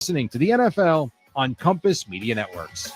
listening to the NFL on Compass Media Networks.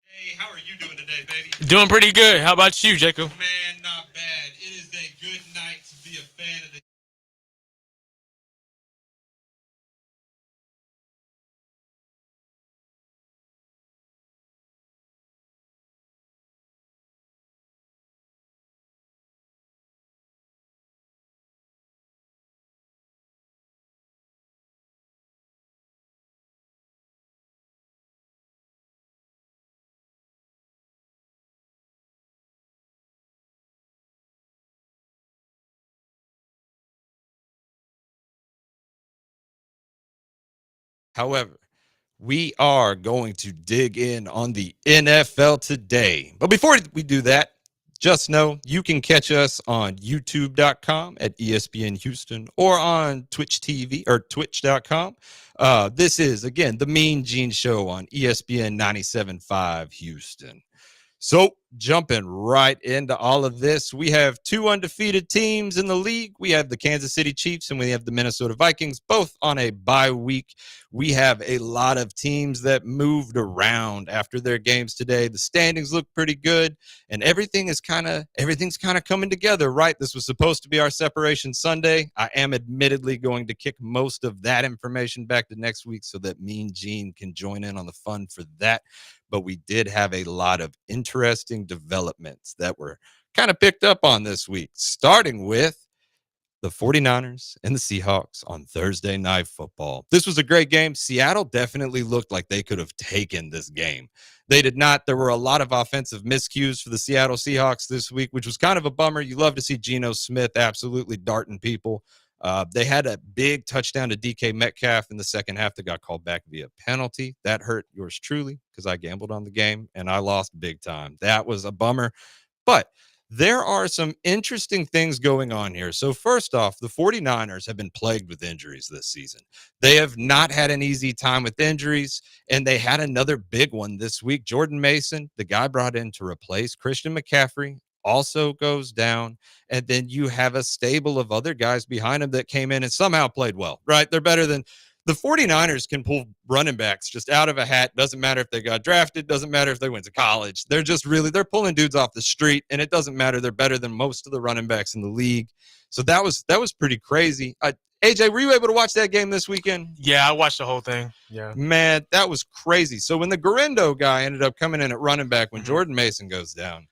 Hey, how are you doing today, baby? Doing pretty good. How about you, Jacob? Man, not bad. It is a good night to be a fan of the. However, we are going to dig in on the NFL today. But before we do that, just know you can catch us on youtube.com at ESPN Houston or on Twitch TV or twitch.com. This is, again, the Mean Gene Show on ESPN 97.5 Houston. So, jumping right into all of this, we have two undefeated teams in the league. We have the Kansas City Chiefs and we have the Minnesota Vikings, both on a bye week. We have a lot of teams that moved around after their games today. The standings look pretty good, and everything's kind of coming together, right? This was supposed to be our separation Sunday. I am admittedly going to kick most of that information back to next week so that Mean Gene can join in on the fun for that. But we did have a lot of interesting developments that were kind of picked up on this week, starting with the 49ers and the Seahawks on Thursday Night Football. This was a great game. Seattle definitely looked like they could have taken this game. They did not. There were a lot of offensive miscues for the Seattle Seahawks this week, which was kind of a bummer. You love to see Geno Smith absolutely darting people. They had a big touchdown to DK Metcalf in the second half that got called back via penalty. That hurt yours truly because I gambled on the game and I lost big time. That was a bummer. But there are some interesting things going on here. So first off, the 49ers have been plagued with injuries this season. They have not had an easy time with injuries, and they had another big one this week. Jordan Mason, the guy brought in to replace Christian McCaffrey, also goes down. And then you have a stable of other guys behind him that came in and somehow played well, right? They're better than the 49ers can pull running backs just out of a hat. Doesn't matter if they got drafted. Doesn't matter if they went to college. They're just they're pulling dudes off the street, and it doesn't matter. They're better than most of the running backs in the league. So that was pretty crazy. AJ, were you able to watch that game this weekend? Yeah, I watched the whole thing. Yeah. Man, that was crazy. So when the Garendo guy ended up coming in at running back when Jordan Mason goes down,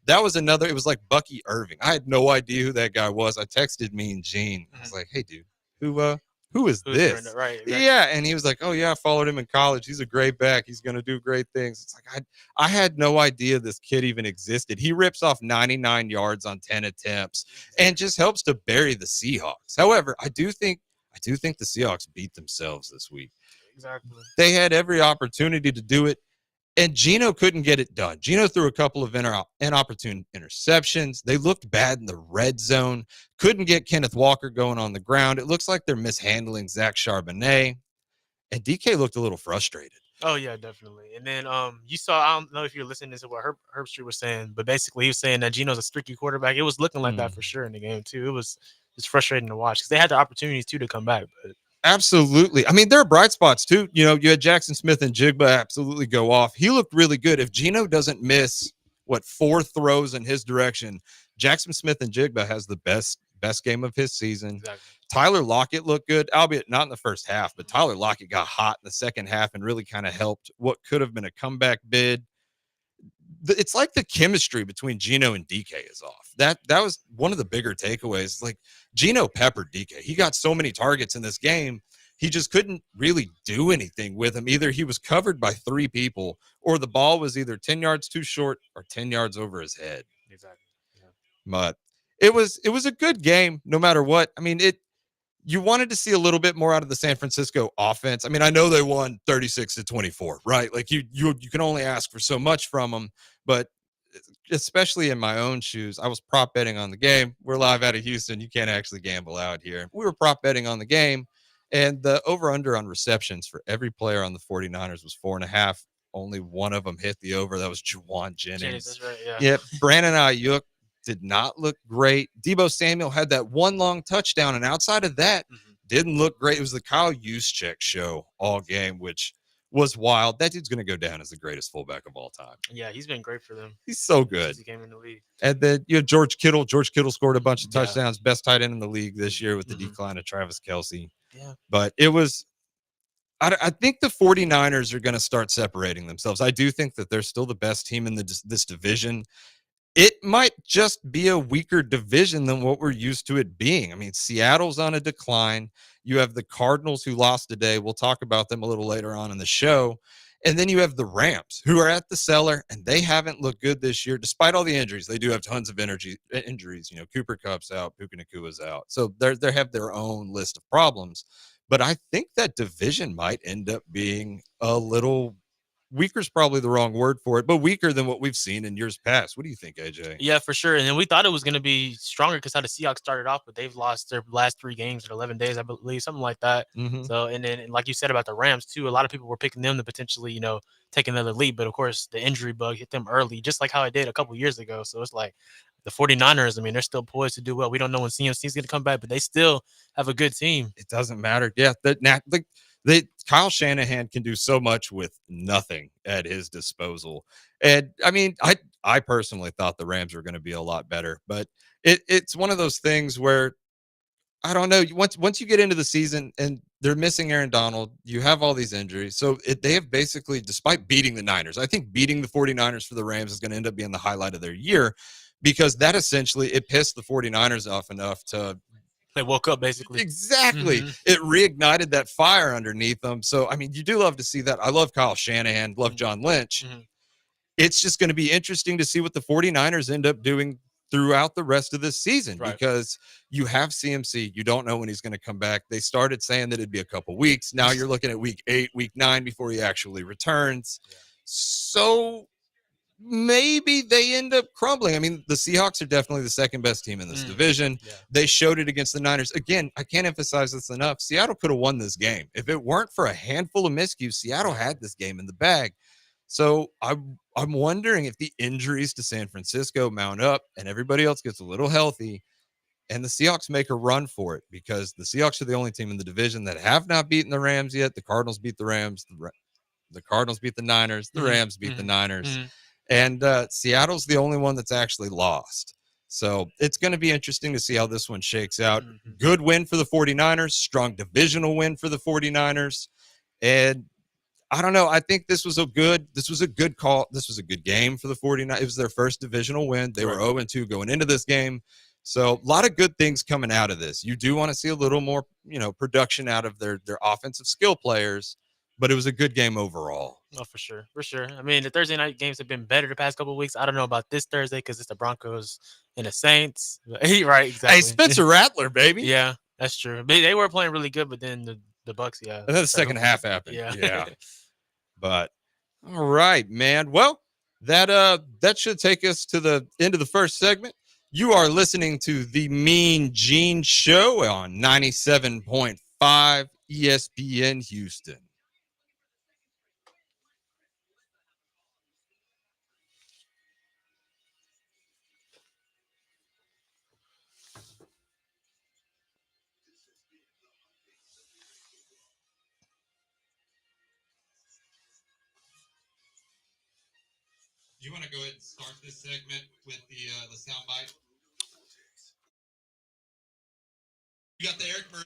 that was another. It was like Bucky Irving. I had no idea who that guy was. I texted Mean Gene. I was like, hey, dude, who is this? Right, exactly. Yeah. And he was like, oh, yeah, I followed him in college. He's a great back. He's going to do great things. It's like, I had no idea this kid even existed. He rips off 99 yards on 10 attempts and just helps to bury the Seahawks. However, I do think the Seahawks beat themselves this week. Exactly. They had every opportunity to do it. And Geno couldn't get it done. Geno threw a couple of inopportune interceptions. They looked bad in the red zone. Couldn't get Kenneth Walker going on the ground. It looks like they're mishandling Zach Charbonnet. and DK looked a little frustrated. Oh yeah, definitely. And then you saw, I don't know if you're listening to what Herbstreit was saying, but basically he was saying that Geno's a streaky quarterback. It was looking like that for sure in the game too. It was just frustrating to watch because they had the opportunities too to come back, but Absolutely. I mean, there are bright spots too. You know, you had Jackson Smith and Jigba absolutely go off. He looked really good. If Geno doesn't miss 4 throws in his direction, Jackson Smith and Jigba has the best game of his season. exactly. Tyler Lockett looked good, albeit not in the first half, but Tyler Lockett got hot in the second half and really kind of helped what could have been a comeback bid. It's like the chemistry between Geno and DK is off. That was one of the bigger takeaways. Like Geno peppered DK. He got so many targets in this game. He just couldn't really do anything with him. Either he was covered by 3 people or the ball was either 10 yards too short or 10 yards over his head. Exactly. Yeah. But it was a good game no matter what. I mean, you wanted to see a little bit more out of the San Francisco offense. I mean, I know they won 36-24, right? Like you can only ask for so much from them, but especially in my own shoes, I was prop betting on the game. We're live out of Houston. You can't actually gamble out here. We were prop betting on the game, and the over-under on receptions for every player on the 49ers was 4.5. Only one of them hit the over. That was Juwan Jennings. That's right, yeah. Yeah, Brandon Ayuk did not look great. Deebo Samuel had that one long touchdown, and outside of that, didn't look great. It was the Kyle Juszczyk show all game, which was wild. That dude's going to go down as the greatest fullback of all time. Yeah, he's been great for them. He's so good. Since he came in the league. And then you have George Kittle. George Kittle scored a bunch of touchdowns. Best tight end in the league this year with the decline of Travis Kelce. Yeah. But it was I think the 49ers are going to start separating themselves. I do think that they're still the best team in this division. It might just be a weaker division than what we're used to it being. I mean, Seattle's on a decline. You have the Cardinals who lost today. We'll talk about them a little later on in the show. And then you have the Rams who are at the cellar, and they haven't looked good this year, despite all the injuries. They do have tons of injuries. You know, Cooper Kupp's out, Puka Nakua's out. So they have their own list of problems. But I think that division might end up being a little weaker is probably the wrong word for it, but weaker than what we've seen in years past. What do you think, AJ? Yeah, for sure. And then we thought it was going to be stronger because how the Seahawks started off, but they've lost their last 3 games in 11 days, I believe, something like that. So, and then like you said about the Rams too, a lot of people were picking them to potentially, you know, take another lead. But of course, the injury bug hit them early, just like how it did a couple years ago. So it's like the 49ers, I mean, they're still poised to do well. We don't know when CMC is going to come back, but they still have a good team. It doesn't matter. Yeah, Kyle Shanahan can do so much with nothing at his disposal. And I mean, I personally thought the Rams were going to be a lot better, but it's one of those things where I don't know. Once you get into the season and they're missing Aaron Donald, you have all these injuries. So they have basically, despite beating the Niners, I think beating the 49ers for the Rams is going to end up being the highlight of their year because that essentially, it pissed the 49ers off enough to they woke up basically. Exactly. It reignited that fire underneath them. So, I mean, you do love to see that. I love Kyle Shanahan, love John Lynch. It's just going to be interesting to see what the 49ers end up doing throughout the rest of this season because you have CMC. You don't know when he's going to come back. They started saying that it'd be a couple weeks. Now you're looking at week 8, week 9 before he actually returns. So maybe they end up crumbling. I mean, the Seahawks are definitely the second best team in this division. They showed it against the Niners. Again, I can't emphasize this enough. Seattle could have won this game. If it weren't for a handful of miscues, Seattle had this game in the bag. So I'm wondering if the injuries to San Francisco mount up and everybody else gets a little healthy and the Seahawks make a run for it because the Seahawks are the only team in the division that have not beaten the Rams yet. The Cardinals beat the Rams. The Cardinals beat the Niners. The Rams beat the Niners. And Seattle's the only one that's actually lost. So it's going to be interesting to see how this one shakes out. Good win for the 49ers, strong divisional win for the 49ers. And I don't know. I think this was a good call. This was a good game for the 49ers. It was their first divisional win. They were 0-2 going into this game. So a lot of good things coming out of this. You do want to see a little more, production out of their offensive skill players. But it was a good game overall. Oh, for sure. For sure. I mean, the Thursday night games have been better the past couple of weeks. I don't know about this Thursday because it's the Broncos and the Saints. Right, exactly. Hey, Spencer Rattler, baby. Yeah, that's true. They were playing really good, but then the Bucs, And then the second half happened. Yeah. But, all right, man. Well, that should take us to the end of the first segment. You are listening to the Mean Gene Show on 97.5 ESPN Houston. you want to go ahead and start this segment with the soundbite? You got the Eric Murray.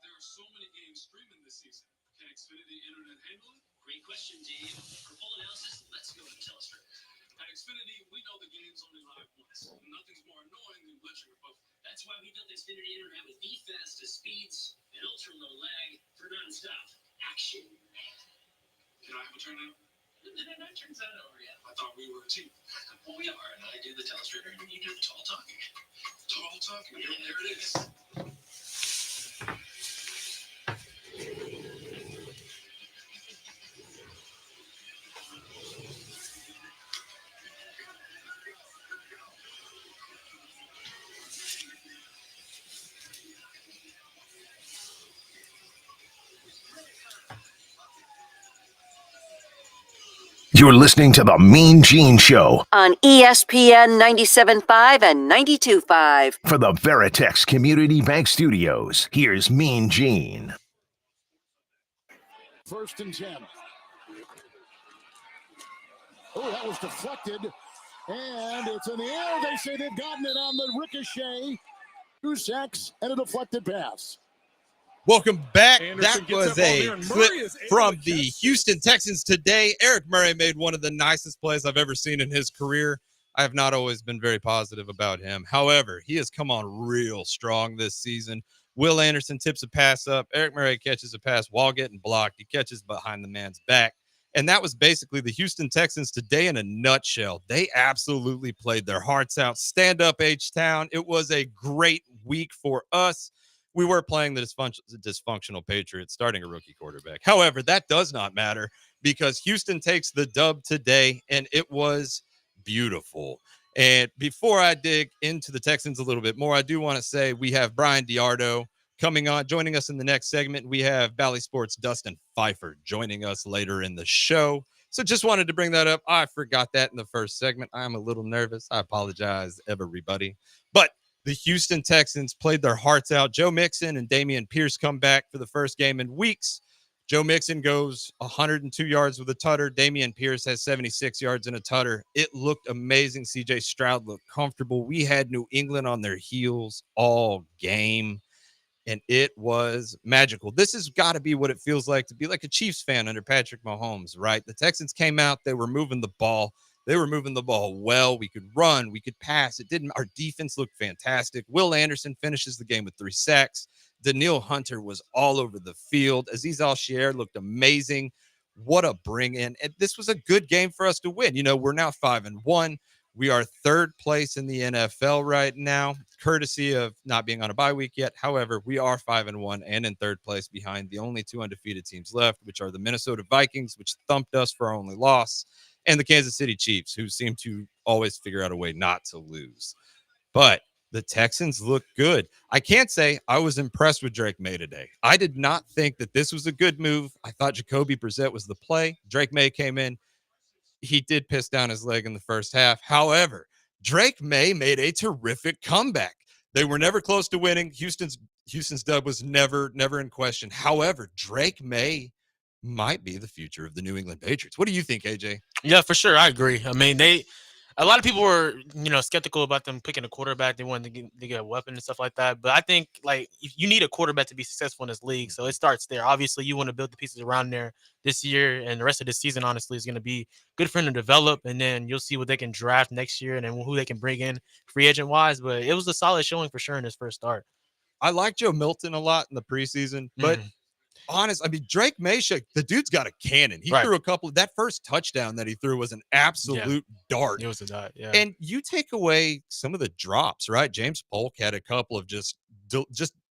There are so many games streaming this season. Can Xfinity Internet handle it? Great question, Dave. For full analysis, let's go to Telstra. At Xfinity, we know the game's only live once. Nothing's more annoying than glitching or buffering. That's why we built Xfinity Internet with the fastest speeds and ultra low lag for nonstop action. Can I have a turn now? No turns out over yet. I thought we were a team. Well, we are, and I do the Telstra, and you do the tall talking. Tall talking. Yeah, there it is. You're listening to The Mean Gene Show on ESPN 97.5 and 92.5. For the Veritex Community Bank Studios, here's Mean Gene. 1st and 10. Oh, that was deflected. And it's in the air. They say they've gotten it on the ricochet. 2 sacks and a deflected pass. Welcome back. Anderson That was a clip from the Houston Texans today. Eric Murray made one of the nicest plays I've ever seen in his career. I have not always been very positive about him. However, he has come on real strong this season. Will Anderson tips a pass up. Eric Murray catches a pass while getting blocked. He catches behind the man's back. And that was basically the Houston Texans today in a nutshell. They absolutely played their hearts out. Stand up, H-Town. It was a great week for us. We were playing the dysfunctional Patriots, starting a rookie quarterback. However, that does not matter because Houston takes the dub today, and it was beautiful. And before I dig into the Texans a little bit more, I do want to say we have Brian Diardo coming on, joining us in the next segment. We have Bally Sports' Dustin Pfeiffer joining us later in the show. So just wanted to bring that up. I forgot that in the first segment. I'm a little nervous. I apologize, everybody. But the Houston Texans played their hearts out. Joe Mixon and Dameon Pierce come back for the first game in weeks. Joe Mixon goes 102 yards with a tutter. Dameon Pierce has 76 yards and a tutter. It looked amazing. CJ Stroud looked comfortable. We had New England on their heels all game, and it was magical. This has got to be what it feels like to be like a Chiefs fan under Patrick Mahomes, right? The Texans came out. They were moving the ball. They were moving the ball well. We could run. We could pass. Our defense looked fantastic. Will Anderson finishes the game with 3 sacks. Danielle Hunter was all over the field. Azeez Al-Shaair looked amazing. What a bring in. And this was a good game for us to win. You know, we're now 5-1. We are 3rd place in the NFL right now, courtesy of not being on a bye week yet. However, we are 5-1 and in 3rd place behind the only 2 undefeated teams left, which are the Minnesota Vikings, which thumped us for our only loss, and the Kansas City Chiefs, who seem to always figure out a way not to lose. But the Texans look good. I can't say I was impressed with Drake May today. I did not think that this was a good move. I thought Jacoby Brissett was the play. Drake May came in. He did piss down his leg in the first half. However, Drake May made a terrific comeback. They were never close to winning. Houston's dub was never in question. However, Drake May might be the future of the New England Patriots. What do you think, AJ? Yeah, for sure. I agree. I mean, a lot of people were, skeptical about them picking a quarterback. They wanted to get a weapon and stuff like that. But I think like you need a quarterback to be successful in this league. So it starts there. Obviously, you want to build the pieces around there this year, and the rest of the season, honestly, is going to be good for them to develop. And then you'll see what they can draft next year and then who they can bring in free agent wise. But it was a solid showing for sure in his first start. I like Joe Milton a lot in the preseason, but honest, I mean, Drake Mayshek, the dude's got a cannon. He threw a couple. That first touchdown that he threw was an absolute dart. It was a dart, yeah. And you take away some of the drops, right? James Polk had a couple of just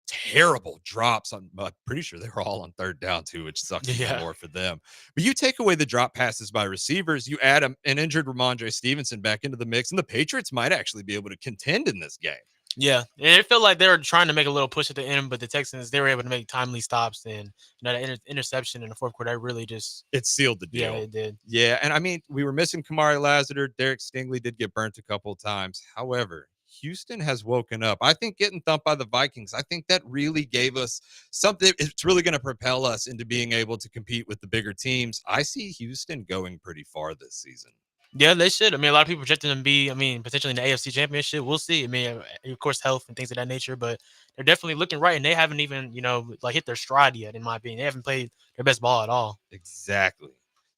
terrible drops. I'm pretty sure they were all on third down too, which sucks even more for them. But you take away the drop passes by receivers, you add an injured Ramondre Stevenson back into the mix, and the Patriots might actually be able to contend in this game. Yeah, and it felt like they were trying to make a little push at the end, but the Texans, they were able to make timely stops, and that interception in the fourth quarter, that really just it sealed the deal. Yeah, it did. Yeah, and I mean, we were missing Kamari Lassiter. Derek Stingley did get burnt a couple of times. However, Houston has woken up. I think getting thumped by the Vikings, I think that really gave us something. It's really going to propel us into being able to compete with the bigger teams. I see Houston going pretty far this season. Yeah, they should. I mean, a lot of people projecting them to be, potentially in the AFC Championship. We'll see. I mean, of course, health and things of that nature, but they're definitely looking right, and they haven't even, hit their stride yet, in my opinion. They haven't played their best ball at all. Exactly.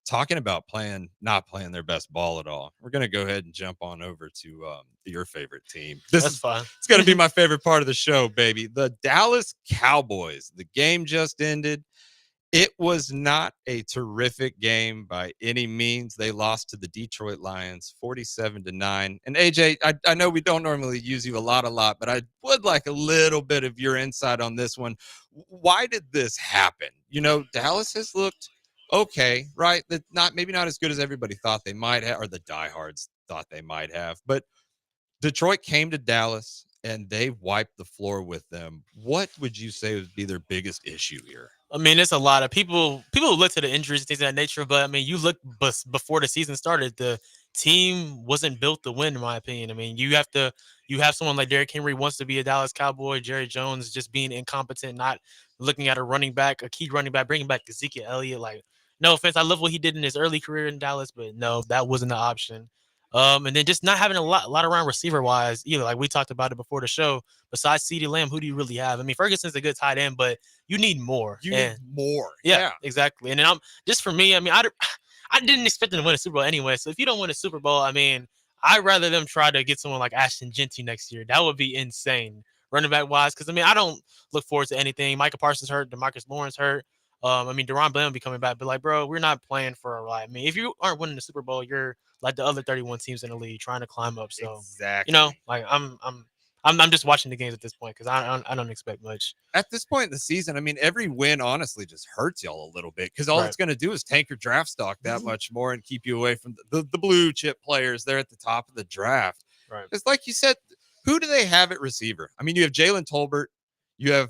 Talking about not playing their best ball at all, we're going to go ahead and jump on over to your favorite team. That's fun. It's going to be my favorite part of the show, baby. The Dallas Cowboys. The game just ended. It was not a terrific game by any means. They lost to the Detroit Lions 47-9. And AJ, I know we don't normally use you a lot, but I would like a little bit of your insight on this one. Why did this happen? Dallas has looked okay, right? Maybe not as good as everybody thought they might have, or the diehards thought they might have. But Detroit came to Dallas and they wiped the floor with them. What would you say would be their biggest issue here? I mean, it's a lot of people look to the injuries and things of that nature, but I mean, you look before the season started, the team wasn't built to win, in my opinion. I mean, you have someone like Derrick Henry wants to be a Dallas Cowboy, Jerry Jones just being incompetent, not looking at a key running back, bringing back Ezekiel Elliott. Like, no offense, I love what he did in his early career in Dallas, but no, that wasn't the option. And then just not having a lot around receiver wise either. Like we talked about it before the show. Besides CeeDee Lamb, who do you really have? I mean, Ferguson's a good tight end, but you need more. Need more. Yeah, exactly. And then for me, I mean, I didn't expect them to win a Super Bowl anyway. So if you don't win a Super Bowl, I mean, I'd rather them try to get someone like Ashton Genty next year. That would be insane, running back wise. Because I mean, I don't look forward to anything. Micah Parsons hurt, DeMarcus Lawrence hurt. I mean, Deron Bland will be coming back, but like, bro, we're not playing for a ride. I mean, if you aren't winning the Super Bowl, you're like the other 31 teams in the league trying to climb up. So, exactly. Like I'm just watching the games at this point because I don't expect much. At this point in the season, I mean, every win honestly just hurts y'all a little bit because all it's going to do is tank your draft stock that much more and keep you away from the blue chip players there at the top of the draft. Right. It's like you said, who do they have at receiver? I mean, you have Jalen Tolbert, you have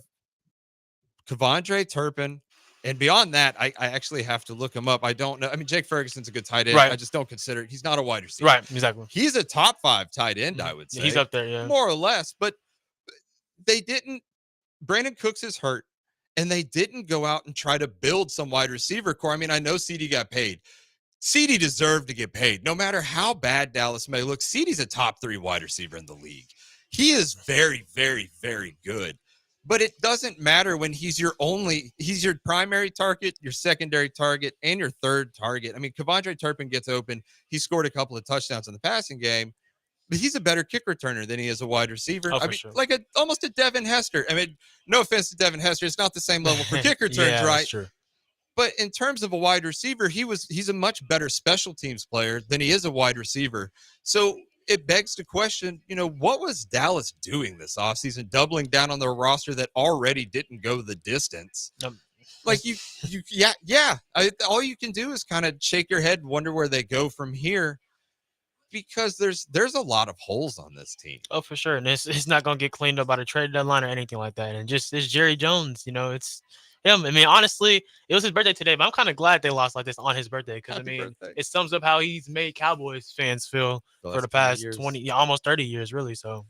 Kevondre Turpin. And beyond that, I actually have to look him up. I don't know. I mean, Jake Ferguson's a good tight end. Right. I just don't consider it. He's not a wide receiver. Right, exactly. He's a top 5 tight end, I would say. He's up there, yeah. More or less. But they didn't. Brandon Cooks is hurt, and they didn't go out and try to build some wide receiver core. I mean, I know CeeDee got paid. CeeDee deserved to get paid. No matter how bad Dallas may look, CeeDee's a top 3 wide receiver in the league. He is very, very, very good. But it doesn't matter when he's your primary target, your secondary target, and your third target. I mean, Kevondre Turpin gets open. He scored a couple of touchdowns in the passing game, but he's a better kick returner than he is a wide receiver. Oh, I mean, sure. like almost a Devin Hester. I mean, no offense to Devin Hester. It's not the same level for kick returns, yeah, right? That's true. But in terms of a wide receiver, he's a much better special teams player than he is a wide receiver. So it begs to question, what was Dallas doing this offseason, doubling down on their roster that already didn't go the distance? Like all you can do is kind of shake your head and wonder where they go from here, because there's a lot of holes on this team. Oh, for sure. And it's not going to get cleaned up by the trade deadline or anything like that. And just it's Jerry Jones, it's him. I mean, honestly, it was his birthday today, but I'm kind of glad they lost like this on his birthday because, it sums up how he's made Cowboys fans feel for the past 20, almost 30 years, really. So,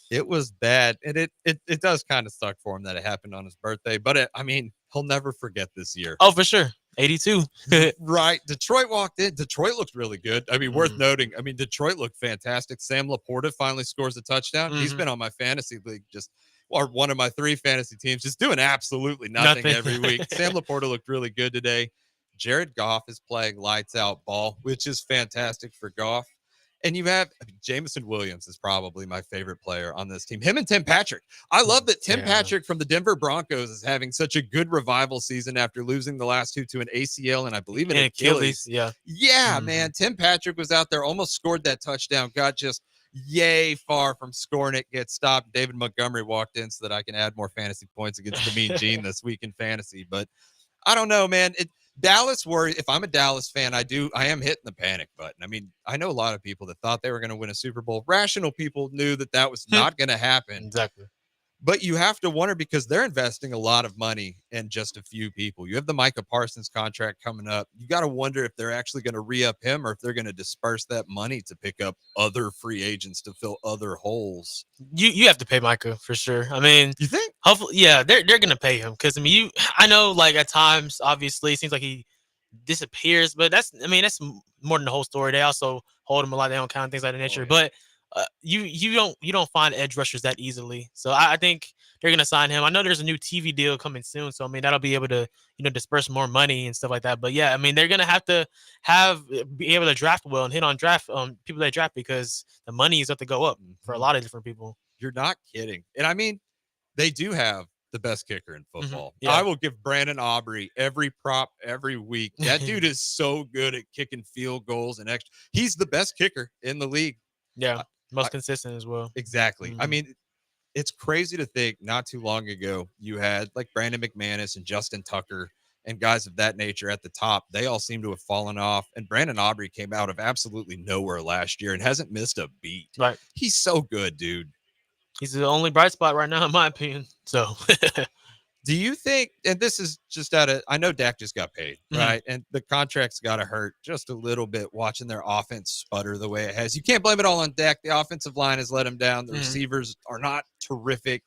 It was bad, and it does kind of suck for him that it happened on his birthday, but I mean, he'll never forget this year. Oh, for sure. 82. Right. Detroit walked in. Detroit looked really good. I mean, worth Mhm. noting. I mean, Detroit looked fantastic. Sam Laporta finally scores a touchdown. He's Mhm. been on my fantasy league, or one of my 3 fantasy teams, just doing absolutely nothing Nothing. every week. Sam Laporta looked really good today. Jared Goff is playing lights out ball, which is fantastic for Goff. And you have Jameson Williams is probably my favorite player on this team. Him and Tim Patrick. I love that Tim Yeah. Patrick from the Denver Broncos is having such a good revival season after losing the last 2 to an ACL and I believe an And Achilles. Yeah. Yeah, Mhm. man. Tim Patrick was out there, almost scored that touchdown, got just yay far from scoring it, gets stopped. David Montgomery walked in so that I can add more fantasy points against the Mean Gene this week in fantasy. But I don't know, man. Dallas worry. If I'm a Dallas fan, I am hitting the panic button. I mean, I know a lot of people that thought they were going to win a Super Bowl. Rational people knew that was not going to happen. Exactly. But you have to wonder because they're investing a lot of money in just a few people. You have the Micah Parsons contract coming up. You got to wonder if they're actually going to re-up him or if they're going to disperse that money to pick up other free agents to fill other holes. You have to pay Micah for sure. I mean, You think? hopefully, yeah, they're gonna pay him because I know like at times, obviously, it seems like he disappears, but that's more than the whole story. They also hold him a lot. They don't count things like that nature, yeah. but you don't find edge rushers that easily. So I think they're gonna sign him. I know there's a new TV deal coming soon, so I mean that'll be able to disperse more money and stuff like that. But yeah, I mean they're gonna have to be able to draft well and hit on draft people they draft because the money is up to go up for a lot of different people. You're not kidding. And I mean, they do have the best kicker in football. Yeah. I will give Brandon Aubrey every prop every week. That dude is so good at kicking field goals and extra. He's the best kicker in the league. Yeah, most consistent as well. Exactly. I Mhm. mean, it's crazy to think not too long ago you had like Brandon McManus and Justin Tucker and guys of that nature at the top. They all seem to have fallen off. And Brandon Aubrey came out of absolutely nowhere last year and hasn't missed a beat. Right. He's so good, dude. He's the only bright spot right now, in my opinion. So, Do you think, and this is just I know Dak just got paid, Mhm. right? And the contract's got to hurt just a little bit watching their offense sputter the way it has. You can't blame it all on Dak. The offensive line has let him down. The Mhm. receivers are not terrific.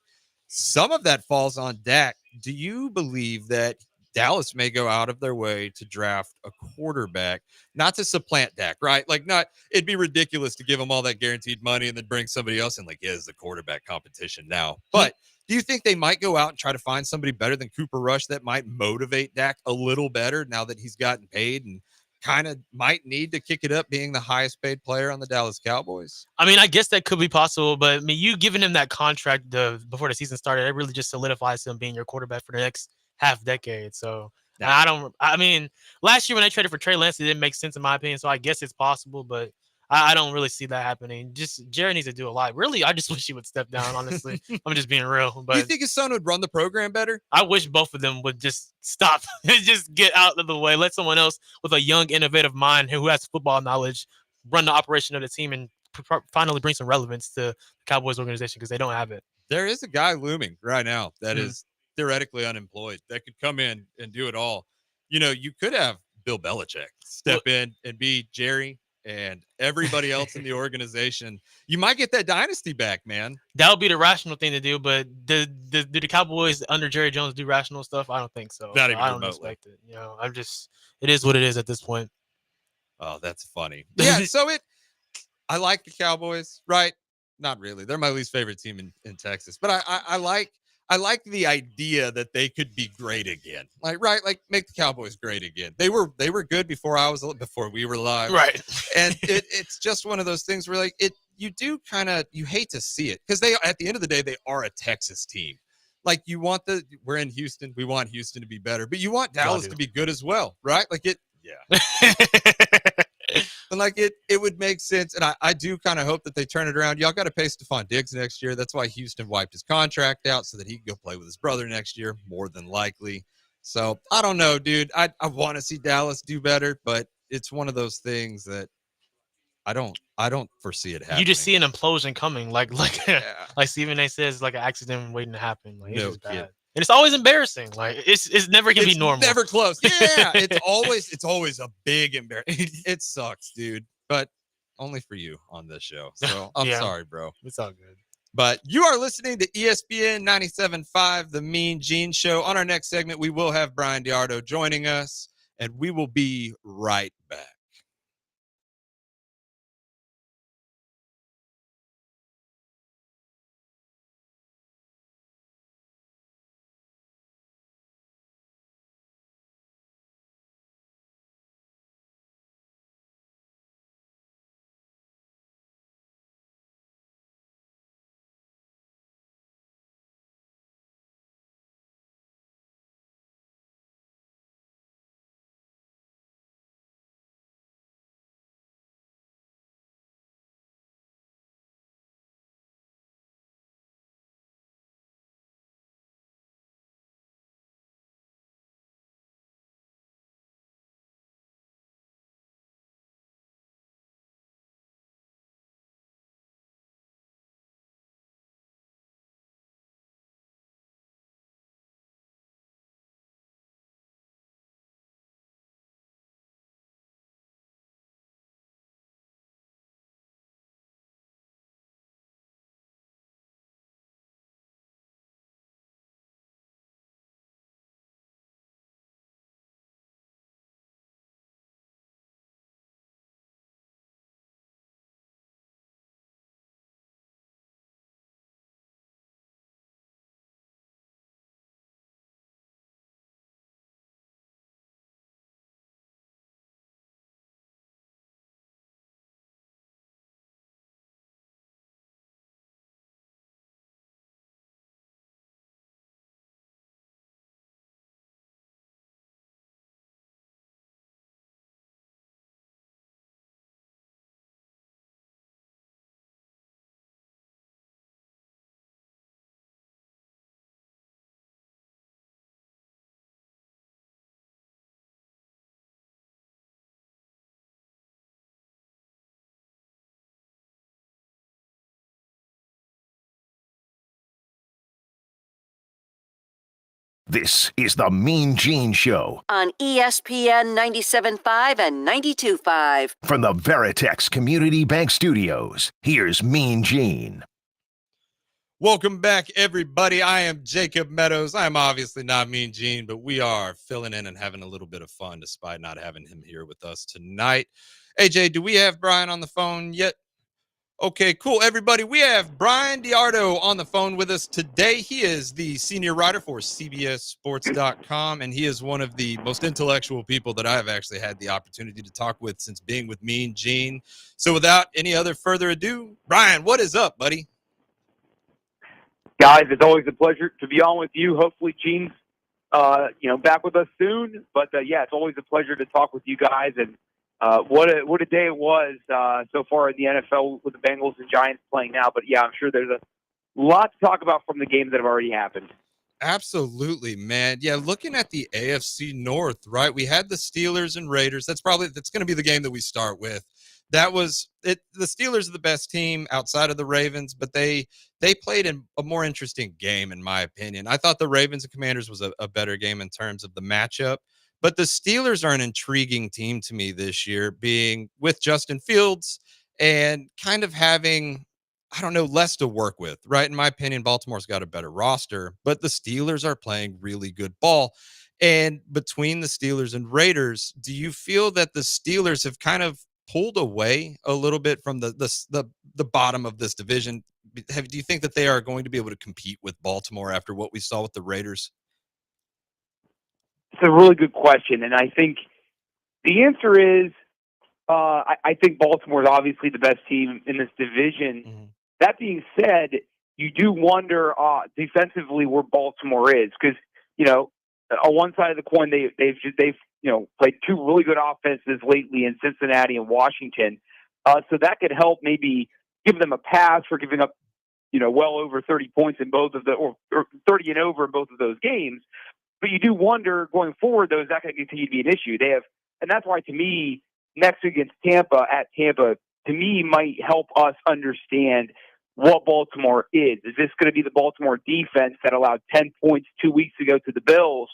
Some of that falls on Dak. Do you believe that Dallas may go out of their way to draft a quarterback, not to supplant Dak, right? Like, it'd be ridiculous to give him all that guaranteed money and then bring somebody else in, like, the quarterback competition now. But do you think they might go out and try to find somebody better than Cooper Rush that might motivate Dak a little better now that he's gotten paid and kind of might need to kick it up being the highest paid player on the Dallas Cowboys? I mean, I guess that could be possible, but I mean, you giving him that contract before the season started, it really just solidifies him being your quarterback for the next half decade. So I mean, last year when they traded for Trey Lance, it didn't make sense in my opinion. So I guess it's possible, but I don't really see that happening. Just Jared needs to do a lot. Really, I just wish he would step down. Honestly, I'm just being real. Do you But think his son would run the program better? I wish both of them would just stop and just get out of the way. Let someone else with a young, innovative mind who has football knowledge run the operation of the team and finally bring some relevance to the Cowboys organization because they don't have it. There is a guy looming right now that Mhm. is theoretically unemployed that could come in and do it all. You could have Bill Belichick step in and be Jerry and everybody else in the organization. You might get that dynasty back, man. That would be the rational thing to do, but do the Cowboys under Jerry Jones do rational stuff? I don't think so. Not even I don't remotely. expect it. It is what it is at this point. Oh, that's funny. Yeah, so I like the Cowboys, right? Not really. They're my least favorite team in Texas, but I like the idea that they could be great again. Like, right? Like, make the Cowboys great again. They were good before we were live, Right. And it's just one of those things where you hate to see it because they, at the end of the day, they are a Texas team. Like, we're in Houston. We want Houston to be better, but you want Dallas do. to be good as well, right? Like and like it would make sense. And I do kind of hope that they turn it around. Y'all got to pay Stephon Diggs next year. That's why Houston wiped his contract out so that he can go play with his brother next year, more than likely. So I don't know, dude. I want to see Dallas do better, but it's one of those things that I don't foresee it happening. You just see an implosion coming, like Yeah. like Stephen A. says, like an accident waiting to happen. Like, it's No just bad. kidding. And it's always embarrassing. Like it's never gonna be normal. Never close. Yeah, it's always a big embarrassment. It sucks, dude. But only for you on this show. So I'm Yeah. sorry, bro. It's all good. But you are listening to ESPN 97.5, The Mean Gene Show. On our next segment, we will have Brian Diardo joining us. and we will be right back. This is the Mean Gene Show on ESPN 97.5 and 92.5. From the Veritex Community Bank Studios, here's Mean Gene. Welcome back, everybody. I am Jacob Meadows. I'm obviously not Mean Gene, but we are filling in and having a little bit of fun despite not having him here with us tonight. AJ, do we have Brian on the phone yet? Okay, cool. Everybody, we have Brian Diardo on the phone with us today. He is the senior writer for CBSSports.com, and he is one of the most intellectual people that I've actually had the opportunity to talk with since being with Mean Gene. So without any other further ado, Brian, what is up, buddy? Guys, it's always a pleasure to be on with you. Hopefully, Gene's back with us soon. But yeah, it's always a pleasure to talk with you guys. And what a day it was so far in the NFL with the Bengals and Giants playing now. But yeah, I'm sure there's a lot to talk about from the games that have already happened. Absolutely, man. Yeah, looking at the AFC North, right? We had the Steelers and Raiders. That's going to be the game that we start with. That was it. The Steelers are the best team outside of the Ravens, but they played in a more interesting game, in my opinion. I thought the Ravens and Commanders was a better game in terms of the matchup, but the Steelers are an intriguing team to me this year, being with Justin Fields and kind of having, I don't know, less to work with, right? In my opinion, Baltimore's got a better roster, but the Steelers are playing really good ball. And between the Steelers and Raiders, do you feel that the Steelers have kind of pulled away a little bit from the bottom of this division? Do you think that they are going to be able to compete with Baltimore after what we saw with the Raiders? It's a really good question, and I think the answer is I think Baltimore is obviously the best team in this division. Mm-hmm. That being said, you do wonder defensively where Baltimore is, because on one side of the coin they've played two really good offenses lately in Cincinnati and Washington, so that could help maybe give them a pass for giving up well over 30 points in both of the or 30 and over in both of those games. But you do wonder going forward, though, is that going to continue to be an issue? And that's why, to me, next against Tampa at Tampa, to me, might help us understand what Baltimore is. Is this going to be the Baltimore defense that allowed 10 points 2 weeks ago to the Bills,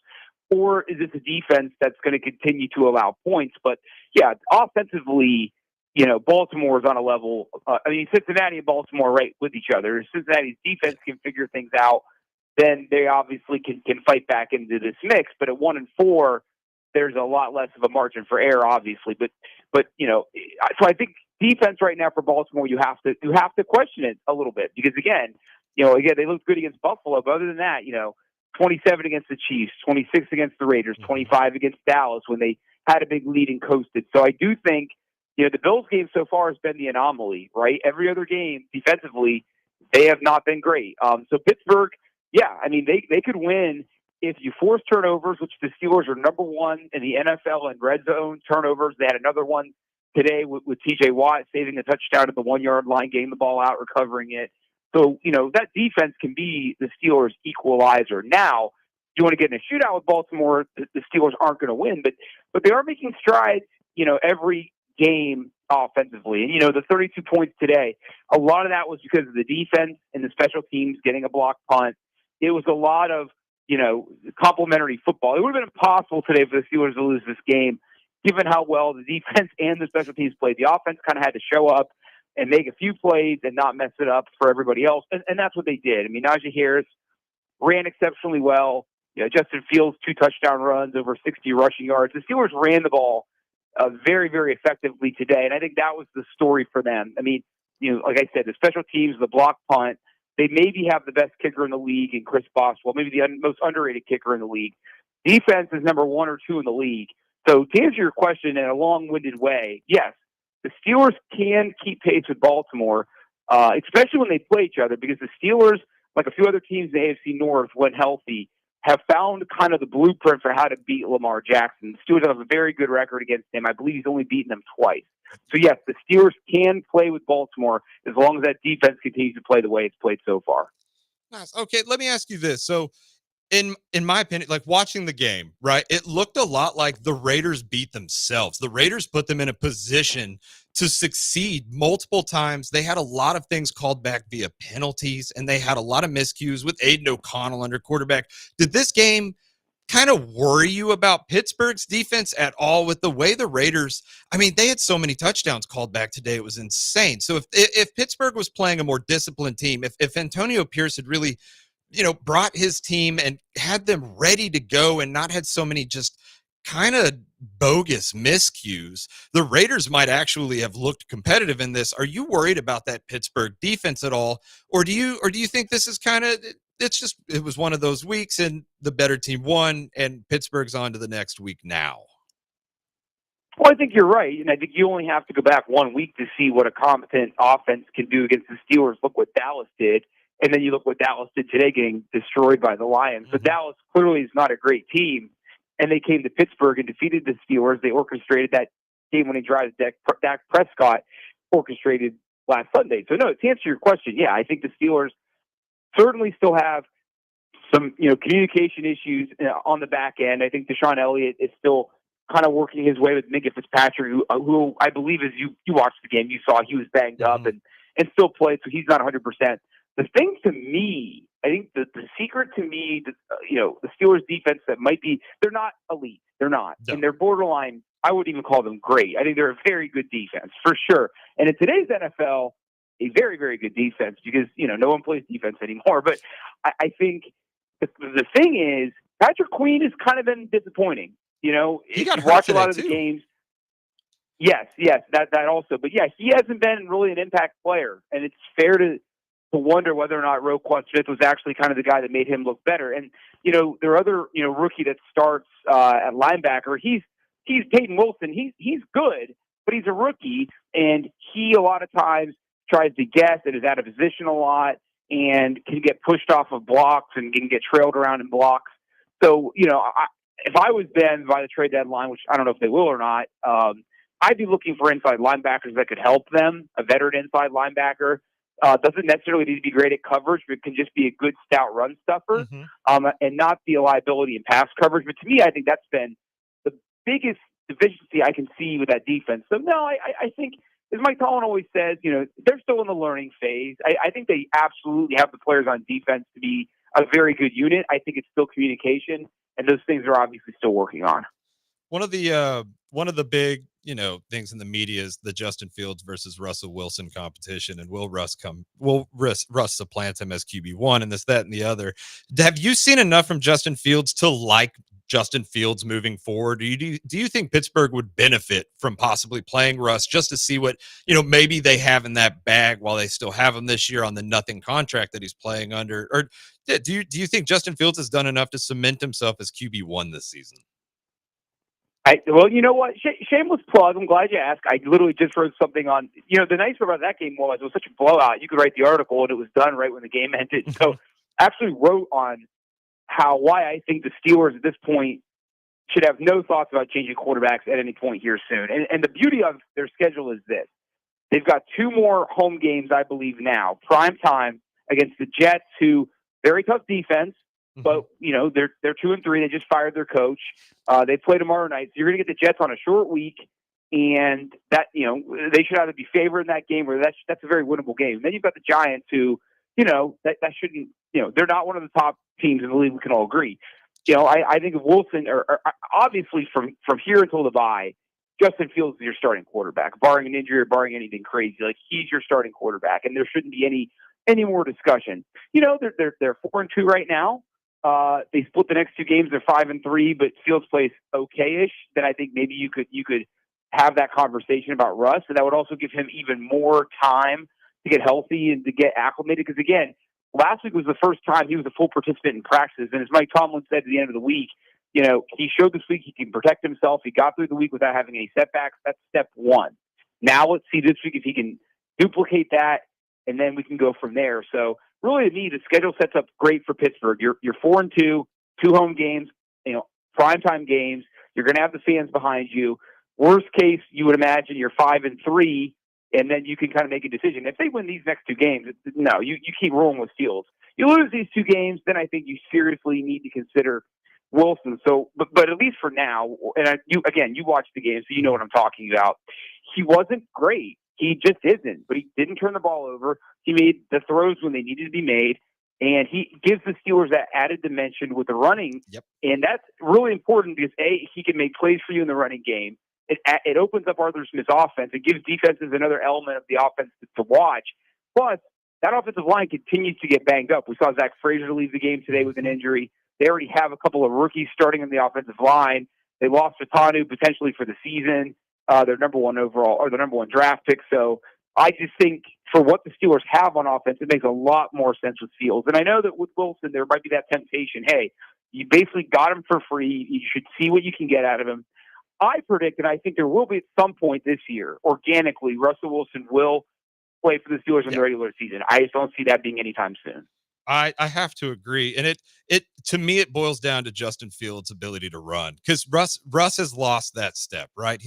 or is this a defense that's going to continue to allow points? But yeah, offensively, Baltimore is on a level. Cincinnati and Baltimore are right with each other. If Cincinnati's defense can figure things out, then they obviously can fight back into this mix. But at 1-4, there's a lot less of a margin for error, obviously. But so I think defense right now for Baltimore, you have to question it a little bit because again, they looked good against Buffalo, but other than that, 27 against the Chiefs, 26 against the Raiders, 25 against Dallas when they had a big lead and coasted. So I do think, the Bills game so far has been the anomaly, right? Every other game defensively, they have not been great. So Pittsburgh, yeah, I mean, they could win if you force turnovers, which the Steelers are number one in the NFL in red zone turnovers. They had another one today with T.J. Watt saving a touchdown at the 1 yard line, getting the ball out, recovering it. So, that defense can be the Steelers' equalizer. Now, you want to get in a shootout with Baltimore, the Steelers aren't going to win, but they are making strides, every game offensively. And, the 32 points today, a lot of that was because of the defense and the special teams getting a block punt. It was a lot of, complementary football. It would have been impossible today for the Steelers to lose this game, given how well the defense and the special teams played. The offense kind of had to show up and make a few plays and not mess it up for everybody else. And that's what they did. I mean, Najee Harris ran exceptionally well. Justin Fields, 2 touchdown runs, over 60 rushing yards. The Steelers ran the ball very, very effectively today. And I think that was the story for them. I mean, like I said, the special teams, the block punt, they maybe have the best kicker in the league in Chris Boswell, maybe the most underrated kicker in the league. Defense is number 1 or 2 in the league. So to answer your question in a long-winded way, yes, the Steelers can keep pace with Baltimore, especially when they play each other, because the Steelers, like a few other teams in the AFC North, when healthy, have found kind of the blueprint for how to beat Lamar Jackson. The Steelers have a very good record against him. I believe he's only beaten them twice. So, yes, the Steelers can play with Baltimore as long as that defense continues to play the way it's played so far. Nice. Okay, let me ask you this. So, in my opinion, like watching the game, right, it looked a lot like the Raiders beat themselves. The Raiders put them in a position to succeed multiple times. They had a lot of things called back via penalties, and they had a lot of miscues with Aiden O'Connell under quarterback. Did this game kind of worry you about Pittsburgh's defense at all with the way the Raiders, I mean, they had so many touchdowns called back today. It was insane. So if Pittsburgh was playing a more disciplined team, if Antonio Pierce had really, brought his team and had them ready to go and not had so many just kind of bogus miscues, the Raiders might actually have looked competitive in this. Are you worried about that Pittsburgh defense at all? Or do you think this is kind of, it was one of those weeks and the better team won and Pittsburgh's on to the next week now? Well, I think you're right. And I think you only have to go back 1 week to see what a competent offense can do against the Steelers. Look what Dallas did. And then you look what Dallas did today, getting destroyed by the Lions. So Dallas clearly is not a great team. And they came to Pittsburgh and defeated the Steelers. They orchestrated that game-winning drive that Dak Prescott orchestrated last Sunday. So, no, to answer your question, yeah, I think the Steelers certainly still have some, communication issues on the back end. I think Deshaun Elliott is still kind of working his way with Minka Fitzpatrick, who I believe, as you watched the game, you saw he was banged up and still played, so he's not 100%. The thing to me, I think the secret to me, the Steelers defense that might be, they're not elite. They're not. No. And they're borderline, I wouldn't even call them great. I think they're a very good defense, for sure. And in today's NFL, a very, very good defense because, no one plays defense anymore. But I think the thing is, Patrick Queen has kind of been disappointing. He got hurt watch a lot of the games. Yes, that also. But, yeah, he hasn't been really an impact player. And it's fair to wonder whether or not Roquan Smith was actually kind of the guy that made him look better. And, their other, rookie that starts at linebacker, he's Peyton Wilson. He's good, but he's a rookie, and he a lot of times tries to guess and is out of position a lot and can get pushed off of blocks and can get trailed around in blocks. So, if I was Ben by the trade deadline, which I don't know if they will or not, I'd be looking for inside linebackers that could help them, a veteran inside linebacker. Doesn't necessarily need to be great at coverage, but can just be a good stout run stuffer and not be a liability in pass coverage. But to me, I think that's been the biggest deficiency I can see with that defense. So, no, I think, as Mike Tomlin always says, they're still in the learning phase. I think they absolutely have the players on defense to be a very good unit. I think it's still communication, and those things are obviously still working on. One of the big, things in the media is the Justin Fields versus Russell Wilson competition, and will Russ supplant him as QB1 and this, that, and the other. Have you seen enough from Justin Fields to like Justin Fields moving forward? Do you think Pittsburgh would benefit from possibly playing Russ just to see what, maybe they have in that bag while they still have him this year on the nothing contract that he's playing under? Or do you think Justin Fields has done enough to cement himself as QB1 this season? Well, you know what? Shameless plug. I'm glad you asked. I literally just wrote something on, the nice part about that game was it was such a blowout. You could write the article and it was done right when the game ended. So I actually wrote on why I think the Steelers at this point should have no thoughts about changing quarterbacks at any point here soon. And the beauty of their schedule is this. They've got 2 more home games, I believe now, prime time against the Jets, who very tough defense, but they're 2-3. They just fired their coach. They play tomorrow night. So you're going to get the Jets on a short week, and that they should either be favored in that game or that's a very winnable game. And then you've got the Giants, who that shouldn't they're not one of the top teams in the league. We can all agree. I think of Wilson, or obviously from here until the bye, Justin Fields is your starting quarterback, barring an injury or barring anything crazy. Like, he's your starting quarterback, and there shouldn't be any more discussion. They're 4-2 right now. They split the next 2 games. They're 5-3, but Fields plays okay-ish. Then I think maybe you could have that conversation about Russ, and that would also give him even more time to get healthy and to get acclimated. Because again, last week was the first time he was a full participant in practices, and as Mike Tomlin said at the end of the week, he showed this week he can protect himself. He got through the week without having any setbacks. That's step 1. Now let's see this week if he can duplicate that, and then we can go from there. So really, to me, the schedule sets up great for Pittsburgh. You're 4-2, 2 home games, primetime games. You're going to have the fans behind you. Worst case, you would imagine you're 5-3, and then you can kind of make a decision. If they win these next 2 games, no, you keep rolling with Fields. You lose these 2 games, then I think you seriously need to consider Wilson. So, but at least for now, and you watched the game, so you know what I'm talking about. He wasn't great. He just isn't. But he didn't turn the ball over. He made the throws when they needed to be made, and he gives the Steelers that added dimension with the running. Yep. And that's really important because he can make plays for you in the running game. It opens up Arthur Smith's offense. It gives defenses another element of the offense to watch. Plus, that offensive line continues to get banged up. We saw Zach Frazier leave the game today with an injury. They already have a couple of rookies starting on the offensive line. They lost Fatanu potentially for the season. Their number 1 overall or the number 1 draft pick. So I just think for what the Steelers have on offense, it makes a lot more sense with Fields. And I know that with Wilson, there might be that temptation. Hey, you basically got him for free. You should see what you can get out of him. I predict, and I think there will be at some point this year, organically, Russell Wilson will play for the Steelers in the regular season. I just don't see that being anytime soon. I have to agree. And it to me, it boils down to Justin Fields' ability to run, because Russ has lost that step, right?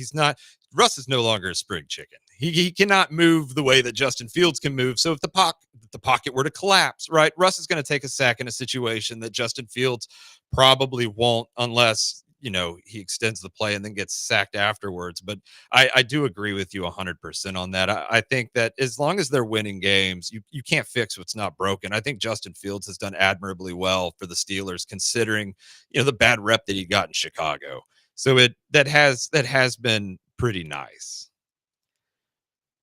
Russ is no longer a spring chicken. He cannot move the way that Justin Fields can move. So if the pocket were to collapse, right, Russ is going to take a sack in a situation that Justin Fields probably won't, unless he extends the play and then gets sacked afterwards. But I do agree with you 100% on that. I think that as long as they're winning games, you can't fix what's not broken. I think Justin Fields has done admirably well for the Steelers, considering the bad rep that he got in Chicago. So that has been pretty nice.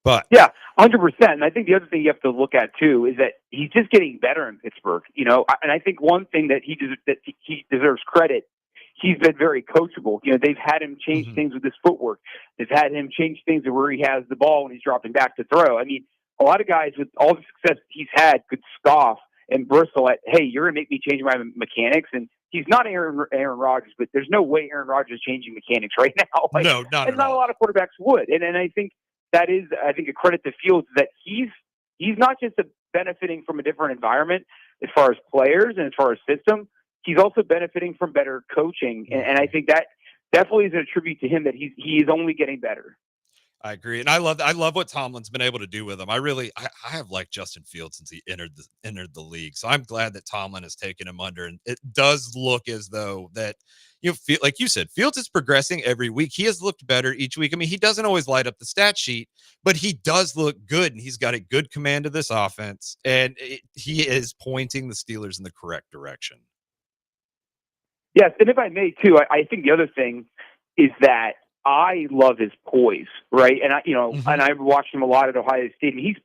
But yeah, 100%. And I think the other thing you have to look at too is that he's just getting better in Pittsburgh. And I think one thing that he deserves credit. He's been very coachable. They've had him change things with his footwork. They've had him change things where he has the ball when he's dropping back to throw. I mean, a lot of guys with all the success he's had could scoff and bristle at, hey, you're going to make me change my mechanics. And he's not Aaron Rodgers, but there's no way Aaron Rodgers is changing mechanics right now. No, not at all. A lot of quarterbacks would. And I think that is, a credit to Fields that he's not just benefiting from a different environment as far as players and as far as system. He's also benefiting from better coaching, and I think that definitely is a tribute to him that he is only getting better. I agree, and I love what Tomlin's been able to do with him. I have liked Justin Fields since he entered the league, so I'm glad that Tomlin has taken him under. And it does look as though that feel like you said, Fields is progressing every week. He has looked better each week. I mean, he doesn't always light up the stat sheet, but he does look good, and he's got a good command of this offense, and he is pointing the Steelers in the correct direction. Yes, and if I may too, I think the other thing is that I love his poise, right? And and I've watched him a lot at Ohio State, and he's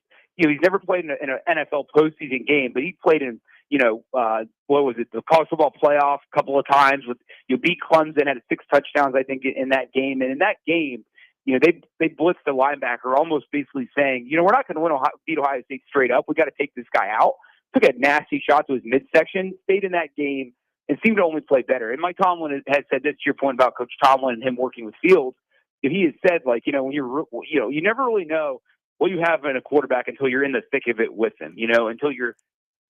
never played in an NFL postseason game, but he played in what was it? The college football playoff a couple of times with beat Clemson, had 6 touchdowns, I think, in that game. And in that game, they blitzed the linebacker, almost basically saying, we're not going to beat Ohio State straight up. We got to take this guy out. Took a nasty shot to his midsection, stayed in that game, and seemed to only play better. And Mike Tomlin has said this, to your point about Coach Tomlin and him working with Fields. He has said, like, when you never really know what you have in a quarterback until you're in the thick of it with him, until you're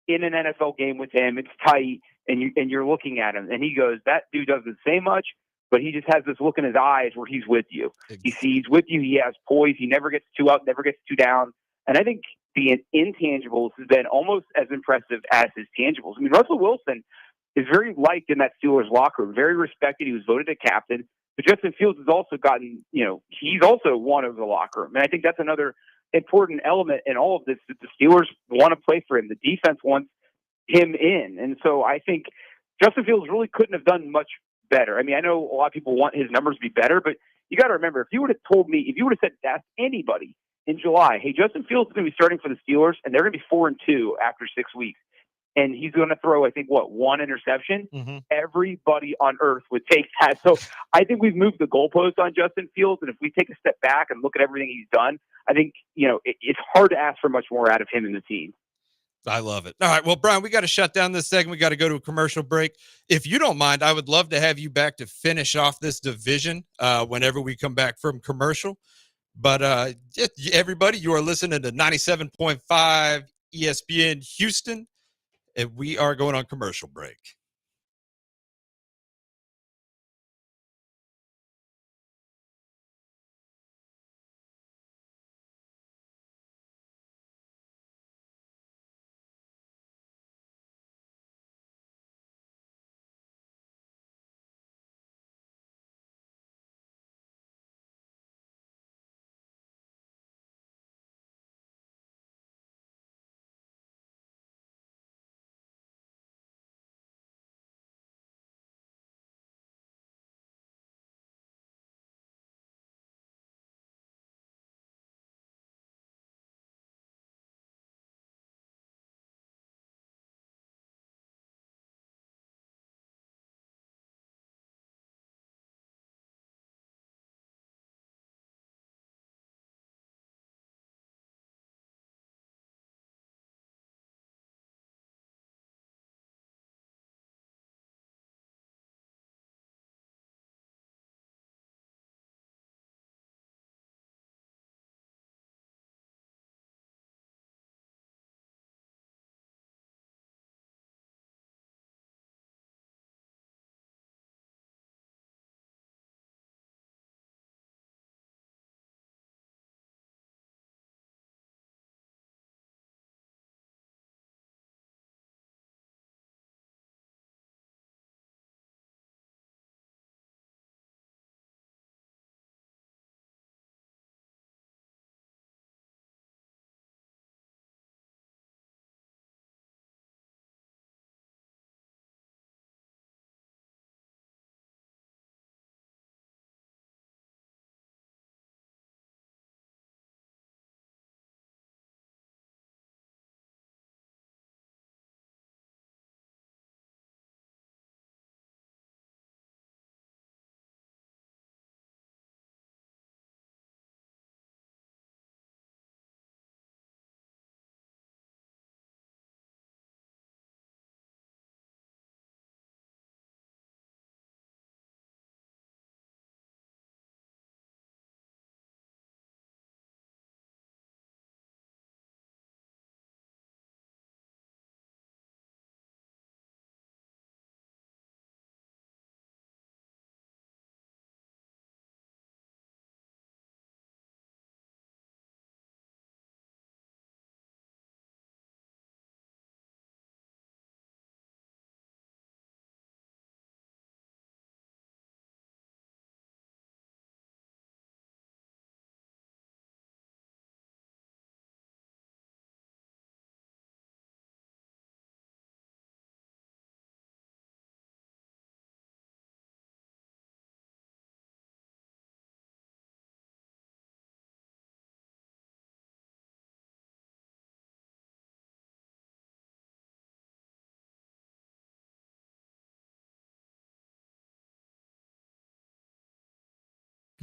in an NFL game with him, it's tight, and you're looking at him. And he goes, that dude doesn't say much, but he just has this look in his eyes where he's with you. He's with you. He has poise. He never gets too up, never gets too down. And I think the intangibles has been almost as impressive as his tangibles. I mean, Russell Wilson is very liked in that Steelers locker room, very respected. He was voted a captain. But Justin Fields has also gotten, he's also one of the locker room. And I think that's another important element in all of this, that the Steelers want to play for him. The defense wants him in. And so I think Justin Fields really couldn't have done much better. I mean, I know a lot of people want his numbers to be better, but you got to remember, if you would have said that to anybody in July, hey, Justin Fields is going to be starting for the Steelers, and they're going to be 4-2 after 6 weeks, and he's going to throw, I think, one interception, everybody on earth would take that. So I think we've moved the goalpost on Justin Fields, and if we take a step back and look at everything he's done, I think, it's hard to ask for much more out of him and the team. I love it. All right. Well, Brian, we got to shut down this segment. We got to go to a commercial break. If you don't mind, I would love to have you back to finish off this division whenever we come back from commercial. But everybody, you are listening to 97.5 ESPN Houston, and we are going on commercial break.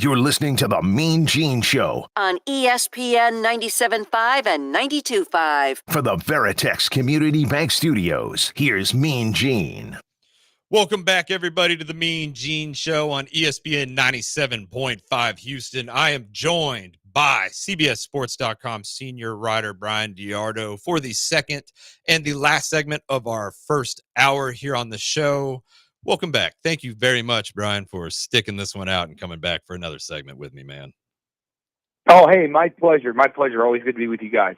You're listening to The Mean Gene Show on ESPN 97.5 and 92.5. for the Veritex Community Bank Studios. Here's Mean Gene. Welcome back, everybody, to the Mean Gene Show on ESPN 97.5 Houston. I am joined by CBSSports.com senior writer Brian Diardo for the second and the last segment of our first hour here on the show. Welcome back. Thank you very much, Brian, for sticking this one out and coming back for another segment with me, man. Oh, hey, my pleasure. My pleasure. Always good to be with you guys.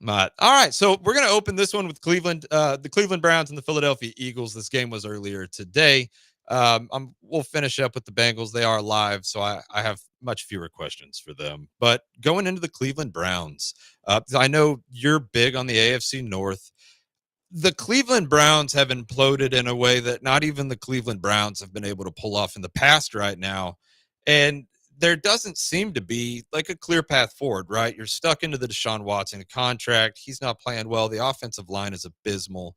All right, so we're going to open this one with Cleveland, the Cleveland Browns and the Philadelphia Eagles. This game was earlier today. We'll finish up with the Bengals. They are live, so I have much fewer questions for them. But going into the Cleveland Browns, I know you're big on the AFC North. The Cleveland Browns have imploded in a way that not even the Cleveland Browns have been able to pull off in the past right now. And there doesn't seem to be like a clear path forward, right? You're stuck into the Deshaun Watson contract. He's not playing well. The offensive line is abysmal.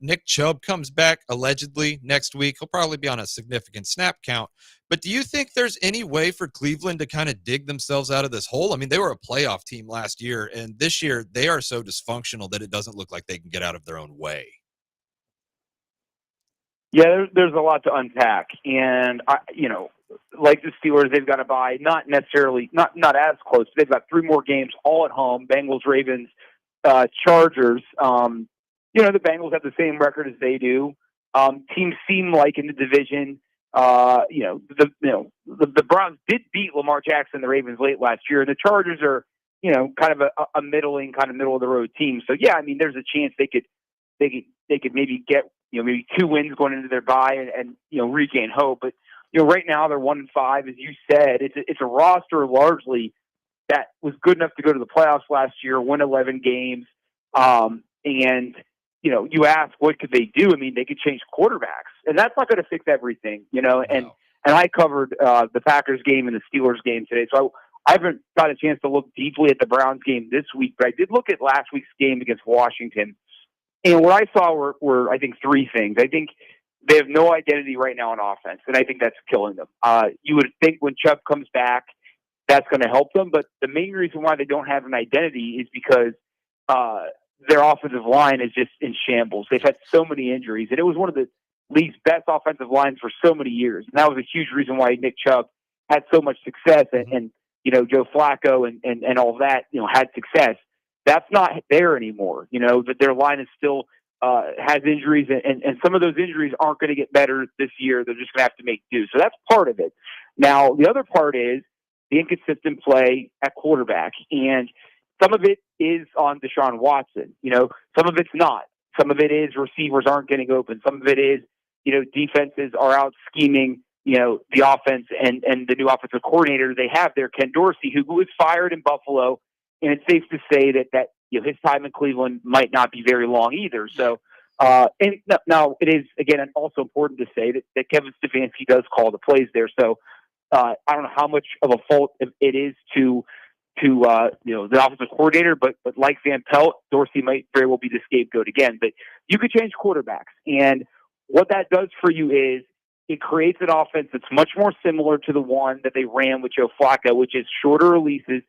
Nick Chubb comes back allegedly next week. He'll probably be on a significant snap count. But do you think there's any way for Cleveland to kind of dig themselves out of this hole? I mean, they were a playoff team last year, and this year they are so dysfunctional that it doesn't look like they can get out of their own way. Yeah, there's a lot to unpack. And, like the Steelers, they've got to buy, not necessarily, not as close. They've got 3 more games all at home, Bengals, Ravens, Chargers. The Bengals have the same record as they do. Teams seem like in the division, the Browns did beat Lamar Jackson and the Ravens late last year. The Chargers are, kind of a middle of the road team. So yeah, I mean, there's a chance they could maybe get, maybe 2 wins going into their bye and regain hope. But, right now they're 1-5, as you said. It's a roster largely that was good enough to go to the playoffs last year, win 11 games. And, you ask, what could they do? I mean, they could change quarterbacks, and that's not going to fix everything, and I covered the Packers game and the Steelers game today. So I haven't got a chance to look deeply at the Browns game this week, but I did look at last week's game against Washington. And what I saw were I think, 3 things. I think they have no identity right now on offense, and I think that's killing them. You would think when Chubb comes back, that's going to help them, but the main reason why they don't have an identity is because their offensive line is just in shambles. They've had so many injuries, and it was one of the league's best offensive lines for so many years. And that was a huge reason why Nick Chubb had so much success, and Joe Flacco and all that, had success. That's not there anymore. That their line is still has injuries, and some of those injuries aren't going to get better this year. They're just going to have to make do. So that's part of it. Now, the other part is the inconsistent play at quarterback, and some of it is on Deshaun Watson. Some of it's not. Some of it is receivers aren't getting open. Some of it is, defenses are out scheming, the offense and the new offensive coordinator they have there, Ken Dorsey, who was fired in Buffalo. And it's safe to say that his time in Cleveland might not be very long either. So, and now it is, again, also important to say that Kevin Stefanski does call the plays there. So I don't know how much of a fault it is to the offensive coordinator, but like Van Pelt, Dorsey might very well be the scapegoat again. But you could change quarterbacks, and what that does for you is it creates an offense that's much more similar to the one that they ran with Joe Flacco, which is shorter releases,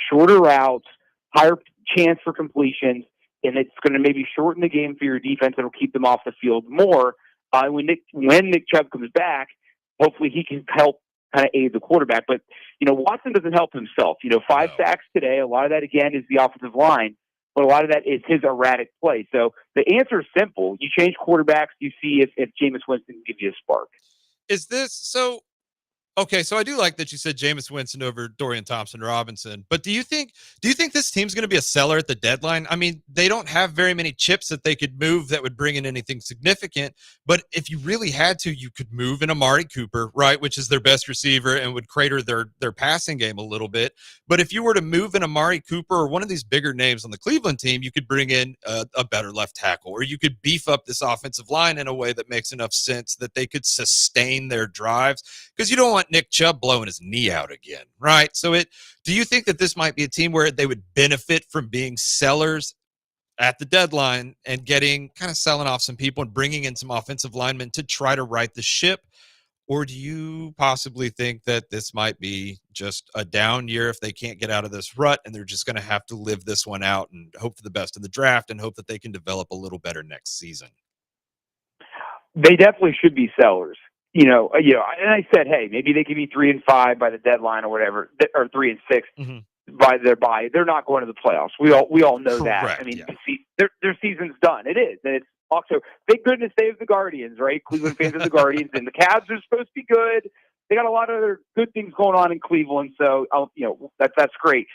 shorter routes, higher chance for completions, and it's going to maybe shorten the game for your defense and will keep them off the field more. When Nick Chubb comes back, hopefully he can help kind of aid the quarterback. But, Watson doesn't help himself. 5 sacks today. A lot of that, again, is the offensive line, but a lot of that is his erratic play. So the answer is simple. You change quarterbacks, you see if Jameis Winston can give you a spark. Is this so? Okay, so I do like that you said Jameis Winston over Dorian Thompson-Robinson, but do you think this team's going to be a seller at the deadline? I mean, they don't have very many chips that they could move that would bring in anything significant, but if you really had to, you could move in Amari Cooper, right, which is their best receiver and would crater their passing game a little bit. But if you were to move in Amari Cooper or one of these bigger names on the Cleveland team, you could bring in a better left tackle, or you could beef up this offensive line in a way that makes enough sense that they could sustain their drives, because you don't want Nick Chubb blowing his knee out again, right? So do you think that this might be a team where they would benefit from being sellers at the deadline and selling off some people and bringing in some offensive linemen to try to right the ship? Or do you possibly think that this might be just a down year if they can't get out of this rut and they're just going to have to live this one out and hope for the best in the draft and hope that they can develop a little better next season? They definitely should be sellers. And I said, hey, maybe they could be 3-5 by the deadline or whatever, or 3-6 by their bye. They're not going to the playoffs. We all know that. Correct, I mean, yeah. their season's done. It is, and it's also thank goodness they have the Guardians, right? Cleveland fans have the Guardians, and the Cavs are supposed to be good. They got a lot of other good things going on in Cleveland, so that's great.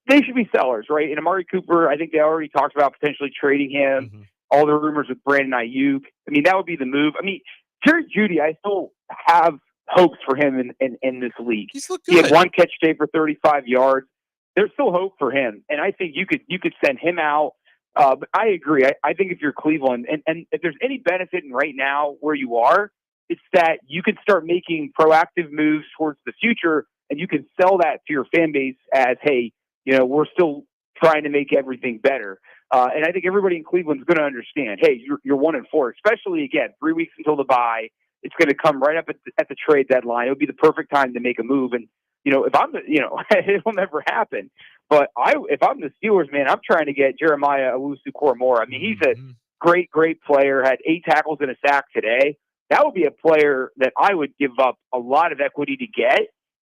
They should be sellers, right? And Amari Cooper, I think they already talked about potentially trading him. All the rumors with Brandon Ayuk. I mean, that would be the move. I mean, Jerry Jeudy, I still have hopes for him in this league. He's looked He good. had one catch today for 35 yards. There's still hope for him, and I think you could send him out. But I agree. I think if you're Cleveland, and if there's any benefit in right now where you are, it's that you can start making proactive moves towards the future, and you can sell that to your fan base as, hey, we're still trying to make everything better. And I think everybody in Cleveland's going to understand, hey, you're 1-4, especially, again, 3 weeks until the bye. It's going to come right up at the trade deadline. It would be the perfect time to make a move. And, if I'm it'll never happen. But if I'm the Steelers, man, I'm trying to get Jeremiah Owusu-Koramoah. I mean, he's a great, great player, had 8 tackles and a sack today. That would be a player that I would give up a lot of equity to get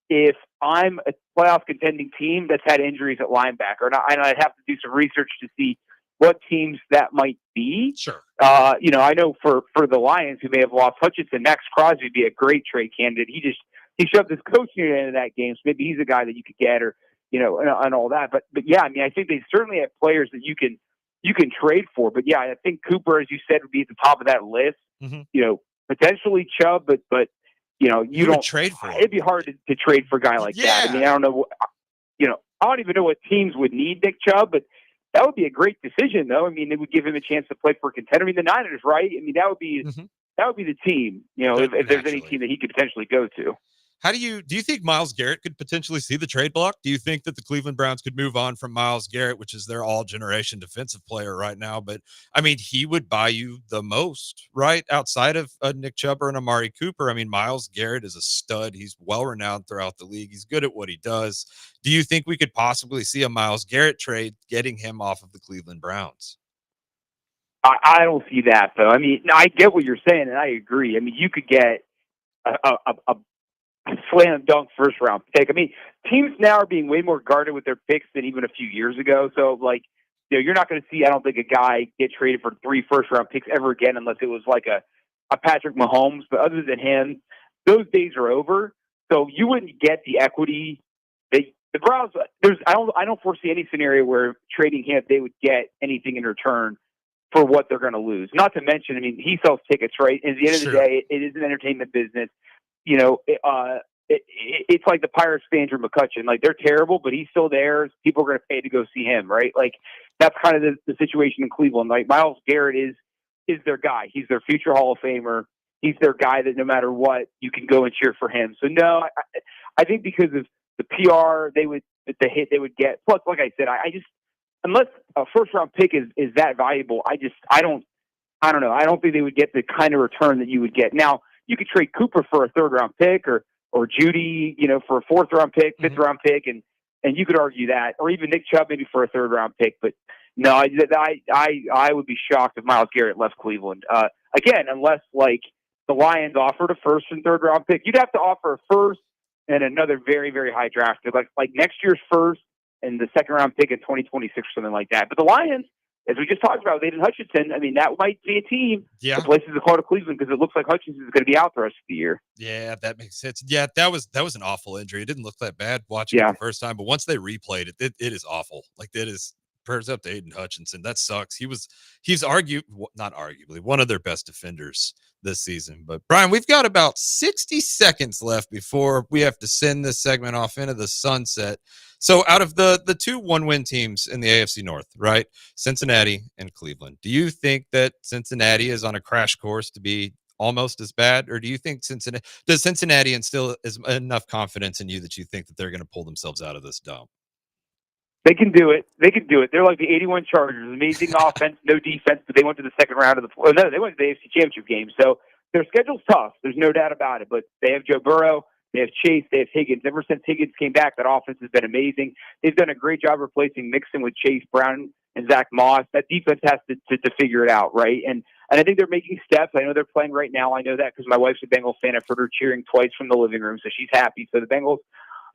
if I'm a playoff contending team that's had injuries at linebacker. And I'd have to do some research to see what teams that might be. Sure. I know for the Lions, who may have lost Hutchinson, Max Crosby would be a great trade candidate. He shoved his coach near the end of that game, so maybe he's a guy that you could get, or and all that. But yeah, I mean, I think they certainly have players that you can trade for. But yeah, I think Cooper, as you said, would be at the top of that list. Potentially Chubb, but you don't trade for him. It'd be hard to trade for a guy like that. I mean, I don't know. I don't even know what teams would need Nick Chubb, but that would be a great decision, though. I mean, it would give him a chance to play for a contender. I mean, the Niners, right? I mean, that would be the team. If there's any team that he could potentially go to. Do you think Myles Garrett could potentially see the trade block? Do you think that the Cleveland Browns could move on from Myles Garrett, which is their all-generation defensive player right now? But, I mean, he would buy you the most, right? Outside of Nick Chubb and Amari Cooper. I mean, Myles Garrett is a stud. He's well-renowned throughout the league. He's good at what he does. Do you think we could possibly see a Myles Garrett trade getting him off of the Cleveland Browns? I don't see that, though. I mean, I get what you're saying, and I agree. I mean, you could get a slam dunk first round pick. I mean, teams now are being way more guarded with their picks than even a few years ago. So, you're not going to see, I don't think, a guy get traded for 3 first round picks ever again, unless it was like a Patrick Mahomes. But other than him, those days are over. So you wouldn't get the equity. The Browns, I don't foresee any scenario where trading him, they would get anything in return for what they're going to lose. Not to mention, I mean, he sells tickets, right? At the end of the day, it is an entertainment business. It's like the Pirates fans or McCutcheon. Like, they're terrible, but he's still there. People are going to pay to go see him, right? Like, that's kind of the situation in Cleveland. Like, Myles Garrett is their guy. He's their future Hall of Famer. He's their guy that no matter what, you can go and cheer for him. So no, I think because of the PR the hit they would get. Plus, like I said, I just, unless a first round pick is that valuable, I don't know. I don't think they would get the kind of return that you would get. Now, you could trade Cooper for a 3rd round pick or Jeudy, for a 4th round pick, 5th round pick, and you could argue that, or even Nick Chubb maybe for a 3rd round pick. But no, I would be shocked if Myles Garrett left Cleveland. Again, unless like the Lions offered a 1st and 3rd round pick, you'd have to offer a 1st and another very, very high draft pick, like next year's 1st and the 2nd round pick in 2026 or something like that. But the Lions, as we just talked about with Aiden Hutchinson, I mean, that might be a team that places the call to Cleveland because it looks like Hutchinson is going to be out the rest of the year. Yeah, that makes sense. Yeah, that was an awful injury. It didn't look that bad watching it the first time, but once they replayed it, it is awful. Like, that is prayers up to Aiden Hutchinson. That sucks. He's not arguably one of their best defenders this season. But Brian, we've got about 60 seconds left before we have to send this segment off into the sunset. So out of the 2 1-win teams in the AFC North, right? Cincinnati and Cleveland. Do you think that Cincinnati is on a crash course to be almost as bad? Or do you think Cincinnati instill enough confidence in you that you think that they're going to pull themselves out of this dump? They can do it. They're like the 81 Chargers. Amazing offense, no defense, but they went to the 2nd round of they went to the AFC Championship game. So their schedule's tough. There's no doubt about it. But they have Joe Burrow, they have Chase, they have Higgins. Ever since Higgins came back, that offense has been amazing. They've done a great job replacing Mixon with Chase Brown and Zach Moss. That defense has to figure it out, right? And I think they're making steps. I know they're playing right now. I know that because my wife's a Bengals fan. I've heard her cheering twice from the living room, so she's happy. So the Bengals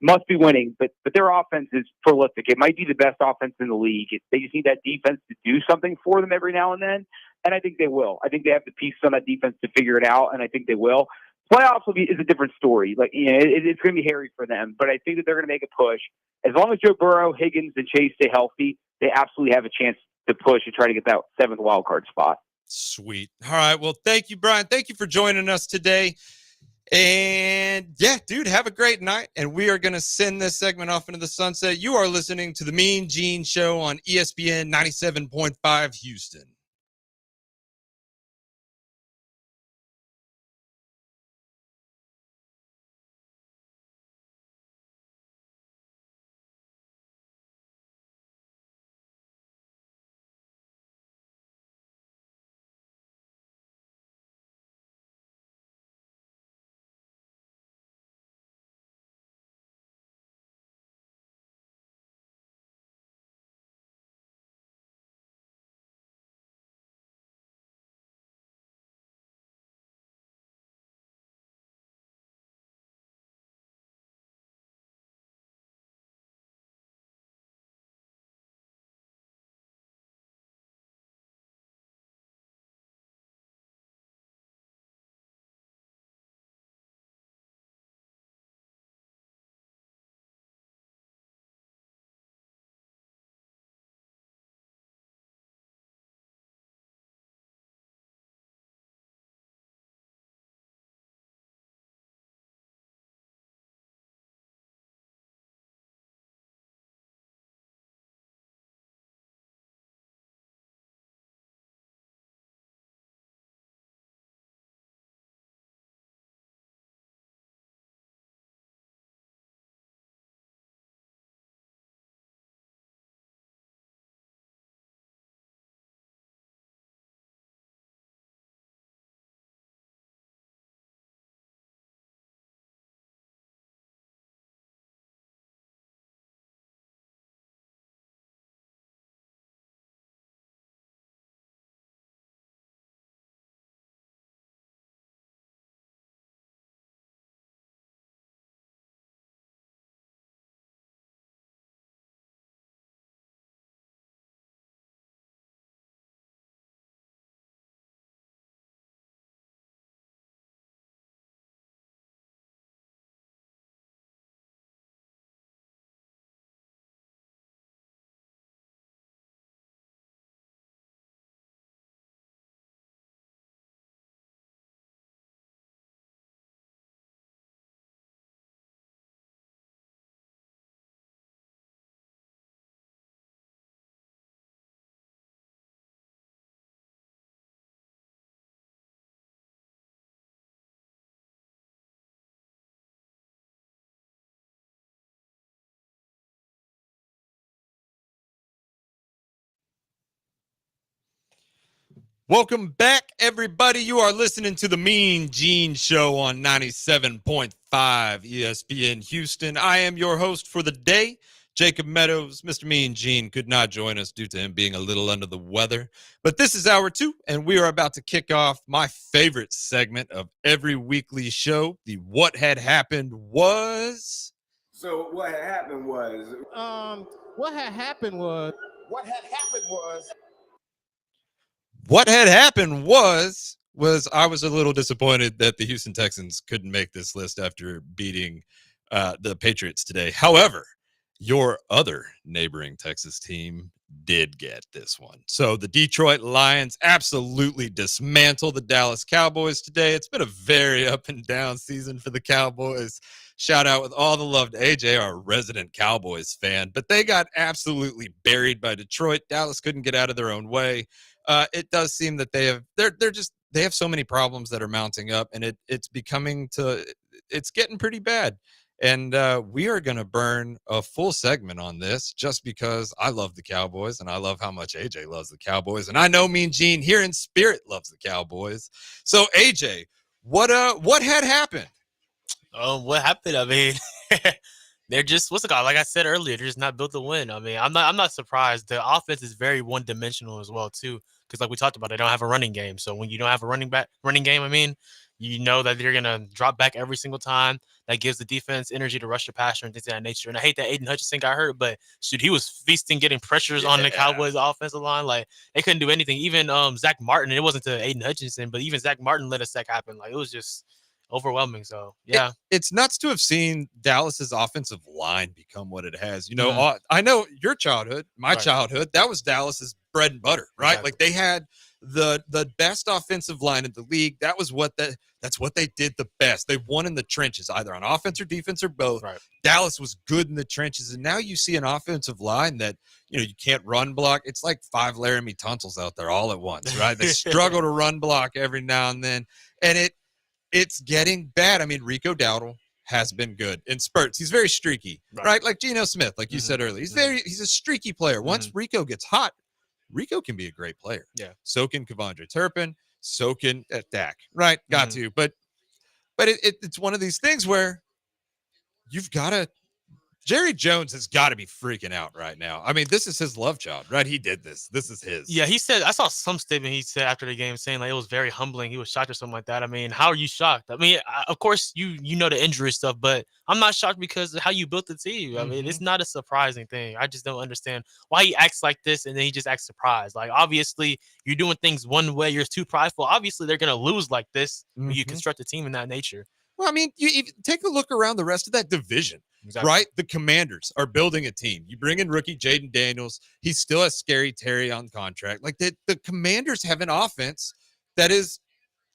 must be winning, but their offense is prolific. It might be the best offense in the league. They just need that defense to do something for them every now and then, and I think they will. I think they have the pieces on that defense to figure it out, and I think they will. Playoffs is a different story. Like, it's going to be hairy for them, but I think that they're going to make a push. As long as Joe Burrow, Higgins, and Chase stay healthy, they absolutely have a chance to push and try to get that 7th wild card spot. Sweet. All right. Well, thank you, Brian. Thank you for joining us today. And yeah, dude, have a great night. And we are going to send this segment off into the sunset. You are listening to the Mean Gene Show on ESPN 97.5 Houston. Welcome back, everybody. You are listening to the Mean Gene Show on 97.5 ESPN Houston. I am your host for the day, Jacob Meadows. Mr. Mean Gene could not join us due to him being a little under the weather. But this is hour 2, and we are about to kick off my favorite segment of every weekly show, the What Had Happened Was. So what had happened was... What had happened was... What had happened was... What had happened was I was a little disappointed that the Houston Texans couldn't make this list after beating the Patriots today. However, your other neighboring Texas team did get this one. So the Detroit Lions absolutely dismantled the Dallas Cowboys today. It's been a very up and down season for the Cowboys. Shout out with all the love to AJ, our resident Cowboys fan. But they got absolutely buried by Detroit. Dallas couldn't get out of their own way. It does seem that they have so many problems that are mounting up, and it's getting pretty bad. And we are going to burn a full segment on this just because I love the Cowboys and I love how much AJ loves the Cowboys. And I know Mean Gene here in spirit loves the Cowboys. So AJ, What had happened? What happened? I mean, they're just what's it called? Like I said earlier, they're just not built to win. I mean, I'm not surprised. The offense is very one dimensional as well too, because like we talked about, they don't have a running game. So when you don't have a running game, I mean, you know that they're gonna drop back every single time. That gives the defense energy to rush the passer and things of that nature. And I hate that Aiden Hutchinson got hurt, but shoot, he was feasting, getting pressures on the Cowboys offensive line. Like they couldn't do anything. Even Zach Martin, it wasn't to Aiden Hutchinson, but even Zach Martin let a sack happen. Like it was just overwhelming. So yeah, it's nuts to have seen Dallas's offensive line become what it has. You know, I know your childhood, my childhood, that was Dallas's bread and butter, right? Exactly. Like they had the best offensive line in the league. That's what they did the best. They won in the trenches, either on offense or defense or both. Right. Dallas was good in the trenches, and now you see an offensive line that you can't run block. It's like 5 Laramie Tuntles out there all at once, right? They struggle to run block every now and then, and it's getting bad. I mean, Rico Dowdle has been good in spurts. He's very streaky, right? Like Geno Smith, like you said earlier. He's a streaky player. Once Rico gets hot, Rico can be a great player. Yeah. So can Kevondre Turpin. So can Dak. Right? Got to. But it's one of these things where you've got to. Jerry Jones has got to be freaking out right now. I mean, this is his love child, right? He did this. This is his. Yeah, he said, I saw some statement he said after the game saying like it was very humbling. He was shocked or something like that. I mean, how are you shocked? I mean, of course you know the injury stuff, but I'm not shocked because of how you built the team. I mean, it's not a surprising thing. I just don't understand why he acts like this and then he just acts surprised. Like, obviously, you're doing things one way. You're too prideful. Obviously, they're going to lose like this when you construct a team in that nature. Well, I mean, you take a look around the rest of that division. Exactly. Right? The Commanders are building a team. You bring in rookie Jaden Daniels. He still has Scary Terry on contract. Like the Commanders have an offense that is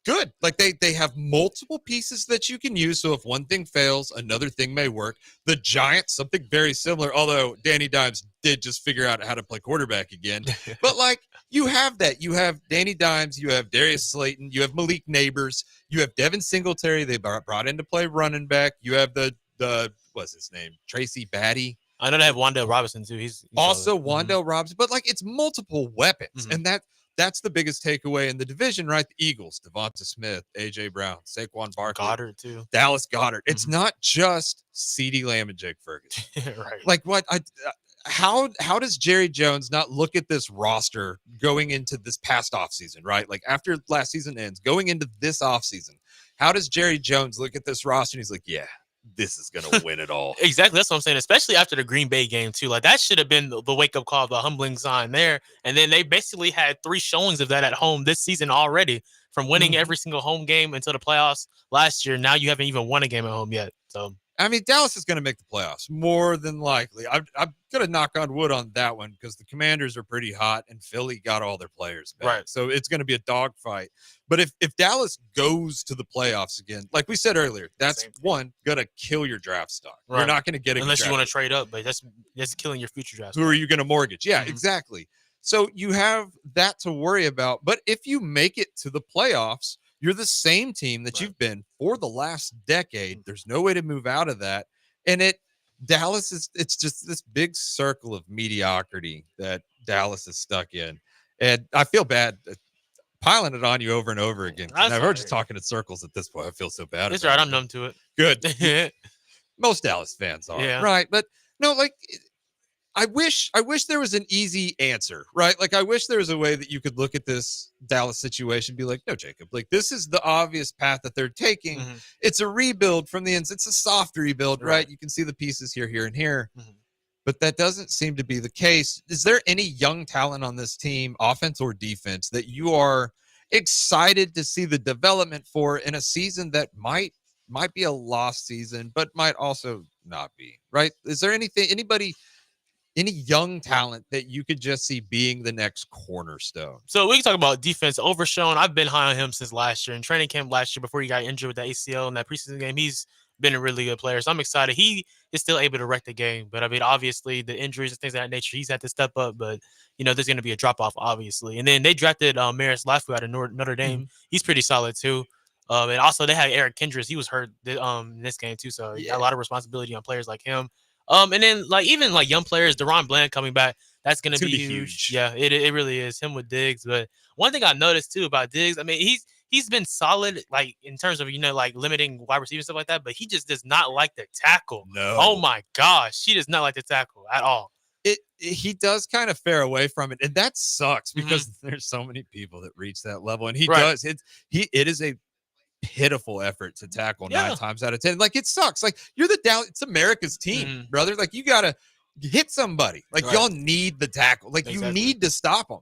good. Like they have multiple pieces that you can use. So if one thing fails, another thing may work. The Giants, something very similar, although Danny Dimes did just figure out how to play quarterback again. But like you have that. You have Danny Dimes, you have Darius Slayton, you have Malik Neighbors, you have Devin Singletary, they brought in to play running back. You have the what's his name? Tracy Batty. I know they have Wan'Dale Robinson too. He's also Wan'Dale Robinson, but like it's multiple weapons. And that's the biggest takeaway in the division, right? The Eagles, Devonta Smith, AJ Brown, Saquon Barkley, Goddard too. Dallas Goddard. It's not just CeeDee Lamb and Jake Ferguson. Right. Like what how does Jerry Jones not look at this roster going into this past offseason, right? Like after last season ends, going into this offseason, how does Jerry Jones look at this roster and he's like, yeah, this is going to win it all. Exactly. That's what I'm saying, especially after the Green Bay game, too. Like, that should have been the wake-up call, the humbling sign there. And then they basically had 3 showings of that at home this season already, from winning every single home game until the playoffs last year. Now you haven't even won a game at home yet. So, I mean, Dallas is going to make the playoffs more than likely. I'm going to knock on wood on that one because the Commanders are pretty hot and Philly got all their players back. Right. So it's going to be a dogfight. But if Dallas goes to the playoffs again, like we said earlier, that's going to kill your draft stock. Right. You're not going to get unless you want to trade up, but that's killing your future draft stock. Who are you going to mortgage? Yeah, exactly. So you have that to worry about. But if you make it to the playoffs, you're the same team that you've been for the last decade. There's no way to move out of that. And Dallas it's just this big circle of mediocrity that Dallas is stuck in. And I feel bad piling it on you over and over again. We're just talking in circles at this point. I feel so bad. It's right. I'm numb to it. Good. Most Dallas fans are. Yeah. Right. But no, like I wish there was an easy answer, right? Like I wish there was a way that you could look at this Dallas situation and be like, no, Jacob, like this is the obvious path that they're taking. It's a rebuild from the inside. It's a soft rebuild, right? You can see the pieces here, and here. But that doesn't seem to be the case. Is there any young talent on this team, offense or defense, that you are excited to see the development for in a season that might be a lost season, but might also not be, right? Is there any young talent that you could just see being the next cornerstone? So we can talk about defense. Overshown, I've been high on him since last year. In training camp last year, before he got injured with the ACL in that preseason game, he's been a really good player. So I'm excited. He is still able to wreck the game. But, I mean, obviously, the injuries and things of that nature, he's had to step up. But, there's going to be a drop-off, obviously. And then they drafted Maris Lafu out of Notre Dame. He's pretty solid, too. And also, they had Eric Kendricks. He was hurt in this game, too. So, a lot of responsibility on players like him. And then even young players, Deron Bland coming back, that's gonna be huge. Yeah, it really is. Him with Diggs. But one thing I noticed too about Diggs, I mean, he's he's been solid, like in terms of like limiting wide receivers stuff like that. But he just does not like to tackle. No. Oh my gosh, he does not like to tackle at all. He does kind of fare away from it, and that sucks because there's so many people that reach that level, and he does. It is a pitiful effort to tackle 9 times out of 10. Like, it sucks. Like, you're it's America's team, brother. Like, you gotta hit somebody. Like, y'all need the tackle. Like, you need to stop them.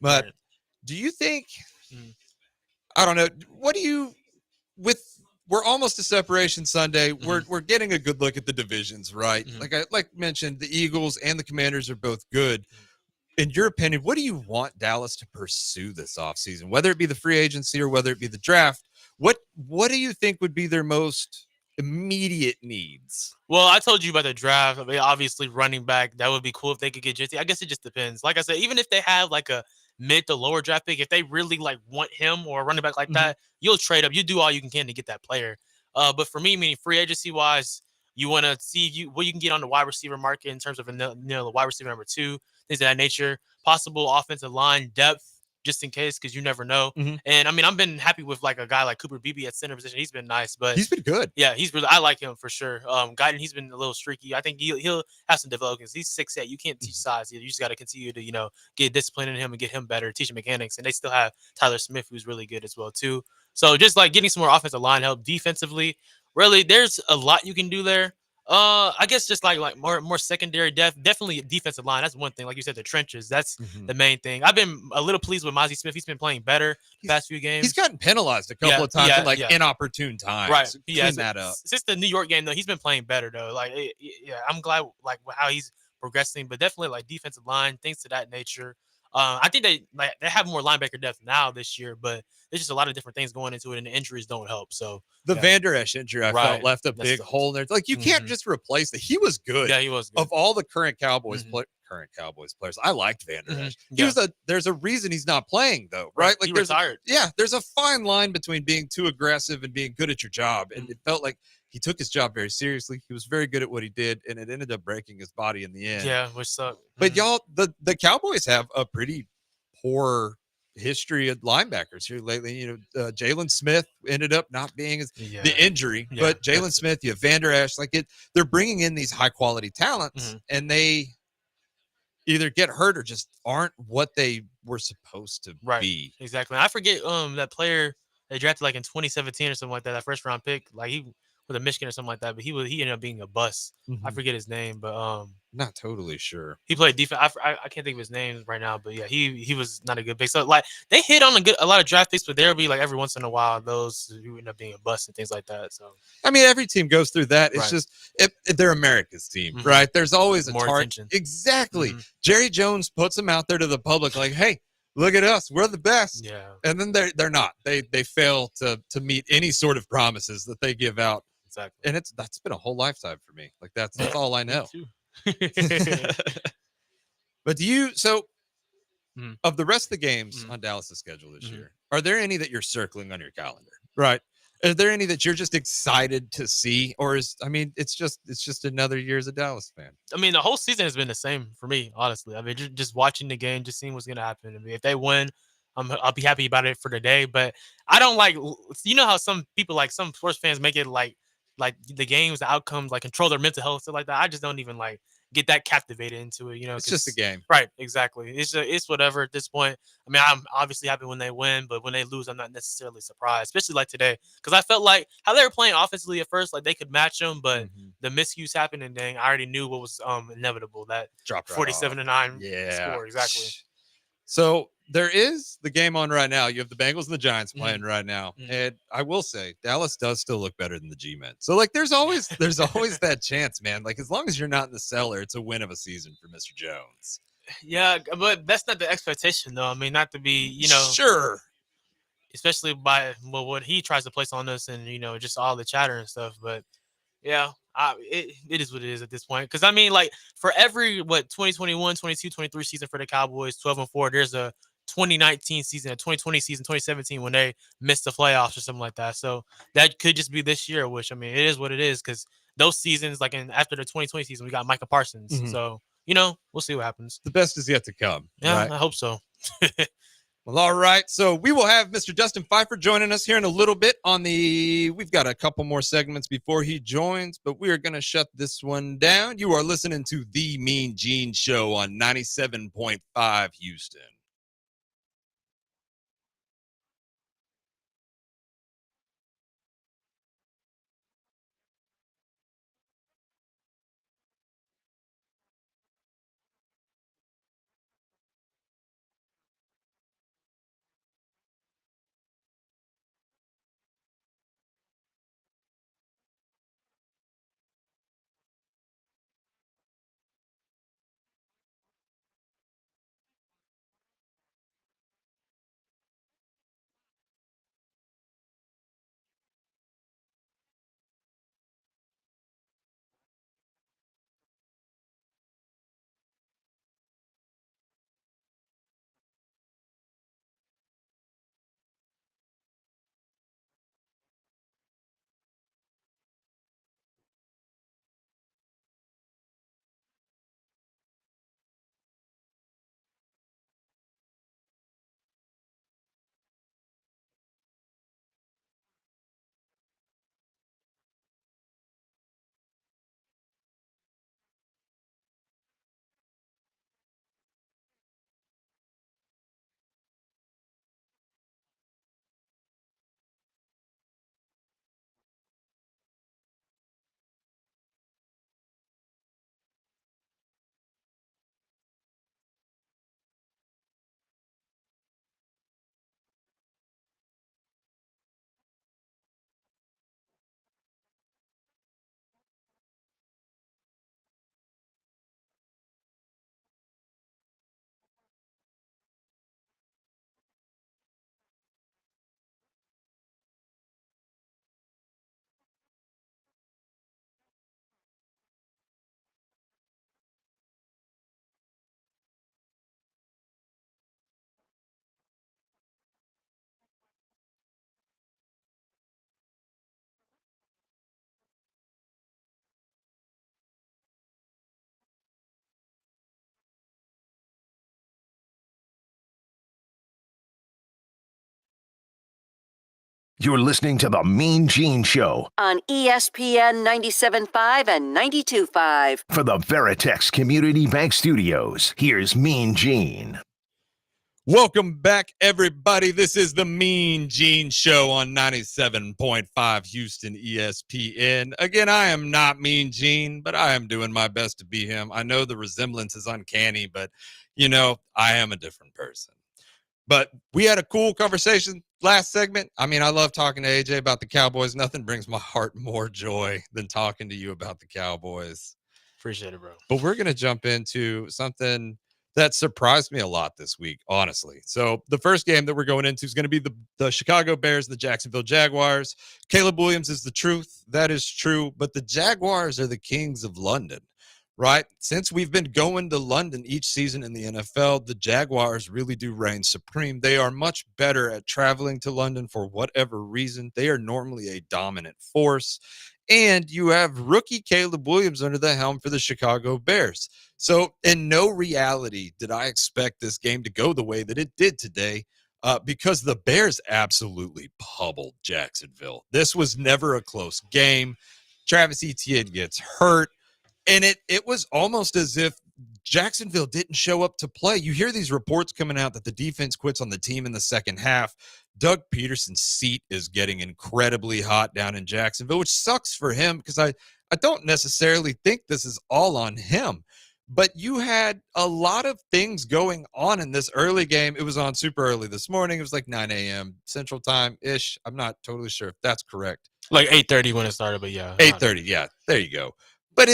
But do you think? I don't know. What do you We're almost to Separation Sunday. We're getting a good look at the divisions, right? Like I mentioned, the Eagles and the Commanders are both good. In your opinion, what do you want Dallas to pursue this offseason, whether it be the free agency or whether it be the draft? What do you think would be their most immediate needs? Well, I told you about the draft. I mean, obviously, running back, that would be cool if they could get JT. I guess it just depends. Like I said, even if they have like a mid to lower draft pick, if they really like want him or a running back like that, you'll trade up. You do all you can to get that player. But for me, meaning free agency wise, you want to see what you can get on the wide receiver market in terms of the wide receiver number 2, things of that nature, possible offensive line depth, just in case, because you never know. And I mean, I've been happy with like a guy like Cooper Beebe at center position. He's been nice, but he's been good. Yeah, I like him for sure. Guyton, he's been a little streaky. I think he'll have some developments. He's 6'8". You can't teach size. You just got to continue to get discipline in him and get him better, teach him mechanics. And they still have Tyler Smith, who's really good as well too. So just like getting some more offensive line help defensively. Really, there's a lot you can do there. I guess just like more secondary depth, definitely defensive line. That's one thing. Like you said, the trenches. That's the main thing. I've been a little pleased with Mozzie Smith. He's been playing better the past few games. He's gotten penalized a couple of times in inopportune times. Right. Clean that up. Since the New York game, though, he's been playing better though. Like, I'm glad like how he's progressing, but definitely like defensive line, things to that nature. I think they have more linebacker depth now this year, but there's just a lot of different things going into it, and the injuries don't help. So the Van Der Esch injury, I felt left a big hole in there. Like, you can't just replace it. He was good. Yeah, he was good. Of all the current Cowboys players, I liked Van Der Esch. There's a reason he's not playing though, right? Like, he retired. There's a fine line between being too aggressive and being good at your job, and it felt like he took his job very seriously. He was very good at what he did, and it ended up breaking his body in the end. Yeah, which sucked. But y'all, the Cowboys have a pretty poor history of linebackers here lately. Jalen Smith ended up not being the injury, but Jalen Smith, you have Van Der Esch, they're bringing in these high quality talents, and they either get hurt or just aren't what they were supposed to be. Exactly. I forget that player they drafted like in 2017 or something like that first round pick, like he with a Michigan or something like that, but he ended up being a bust. I forget his name, but not totally sure. He played defense. I can't think of his name right now, but yeah, he was not a good pick. So like they hit on a lot of draft picks, but there'll be like every once in a while those who end up being a bust and things like that. So I mean, every team goes through that. It's just if they're America's team, right? There's always a more target. attention. Exactly. Jerry Jones puts them out there to the public, like, hey, look at us, we're the best. Yeah. And then they're not. They fail to meet any sort of promises that they give out. Exactly. And that's been a whole lifetime for me. Like that's all I know. But of the rest of the games on Dallas' schedule this year, are there any that you're circling on your calendar? Right. Are there any that you're just excited to see? Or it's just another year as a Dallas fan? I mean, the whole season has been the same for me, honestly. I mean, just watching the game, just seeing what's gonna happen. I mean, if they win, I'll be happy about it for the day. But I don't like, how some people, like some sports fans, make it like the games, the outcomes, like control their mental health, stuff like that. I just don't even get that captivated into it. It's just a game, right? Exactly. It's whatever at this point. I mean, I'm obviously happy when they win, but when they lose, I'm not necessarily surprised, especially like today, because I felt like how they were playing offensively at first, like they could match them, but the miscues happened, and then I already knew what was inevitable. That dropped 47-9 score, exactly. So there is the game on right now. You have the Bengals and the Giants playing right now. And I will say Dallas does still look better than the G-men. So there's always that chance, man. Like, as long as you're not in the cellar, it's a win of a season for Mr. Jones. Yeah, but that's not the expectation though. I mean, not to be, sure. Especially by what he tries to place on us and, just all the chatter and stuff. But yeah, it is what it is at this point. Because I mean, like for every 2021, 22, 23 season for the Cowboys, 12-4, there's a 2019 season, a 2020 season, 2017 when they missed the playoffs or something like that. So that could just be this year, which I mean, it is what it is because those seasons, like after the 2020 season, we got Micah Parsons. So, we'll see what happens. The best is yet to come. Yeah, right? I hope so. Well, all right. So we will have Mr. Justin Pfeiffer joining us here in a little bit we've got a couple more segments before he joins, but we are going to shut this one down. You are listening to The Mean Gene Show on 97.5 Houston. You're listening to The Mean Gene Show on ESPN 97.5 and 92.5. for the Veritex Community Bank Studios. Here's Mean Gene. Welcome back, everybody. This is the Mean Gene Show on 97.5 Houston ESPN. Again, I am not Mean Gene, but I am doing my best to be him. I know the resemblance is uncanny, but, I am a different person. But we had a cool conversation last segment. I mean, I love talking to AJ about the Cowboys. Nothing brings my heart more joy than talking to you about the Cowboys. Appreciate it, bro. But we're going to jump into something that surprised me a lot this week, honestly. So the first game that we're going into is going to be the Chicago Bears, the Jacksonville Jaguars. Caleb Williams is the truth. That is true. But the Jaguars are the kings of London, right? Since we've been going to London each season in the NFL, the Jaguars really do reign supreme. They are much better at traveling to London for whatever reason. They are normally a dominant force. And you have rookie Caleb Williams under the helm for the Chicago Bears. So in no reality did I expect this game to go the way that it did today, because the Bears absolutely pummeled Jacksonville. This was never a close game. Travis Etienne gets hurt, and it was almost as if Jacksonville didn't show up to play. You hear these reports coming out that the defense quits on the team in the second half. Doug Peterson's seat is getting incredibly hot down in Jacksonville, which sucks for him because I don't necessarily think this is all on him. But you had a lot of things going on in this early game. It was on super early this morning. It was like 9 a.m. Central Time-ish. I'm not totally sure if that's correct. Like 8:30 when it started, but yeah. 8:30, yeah. There you go. But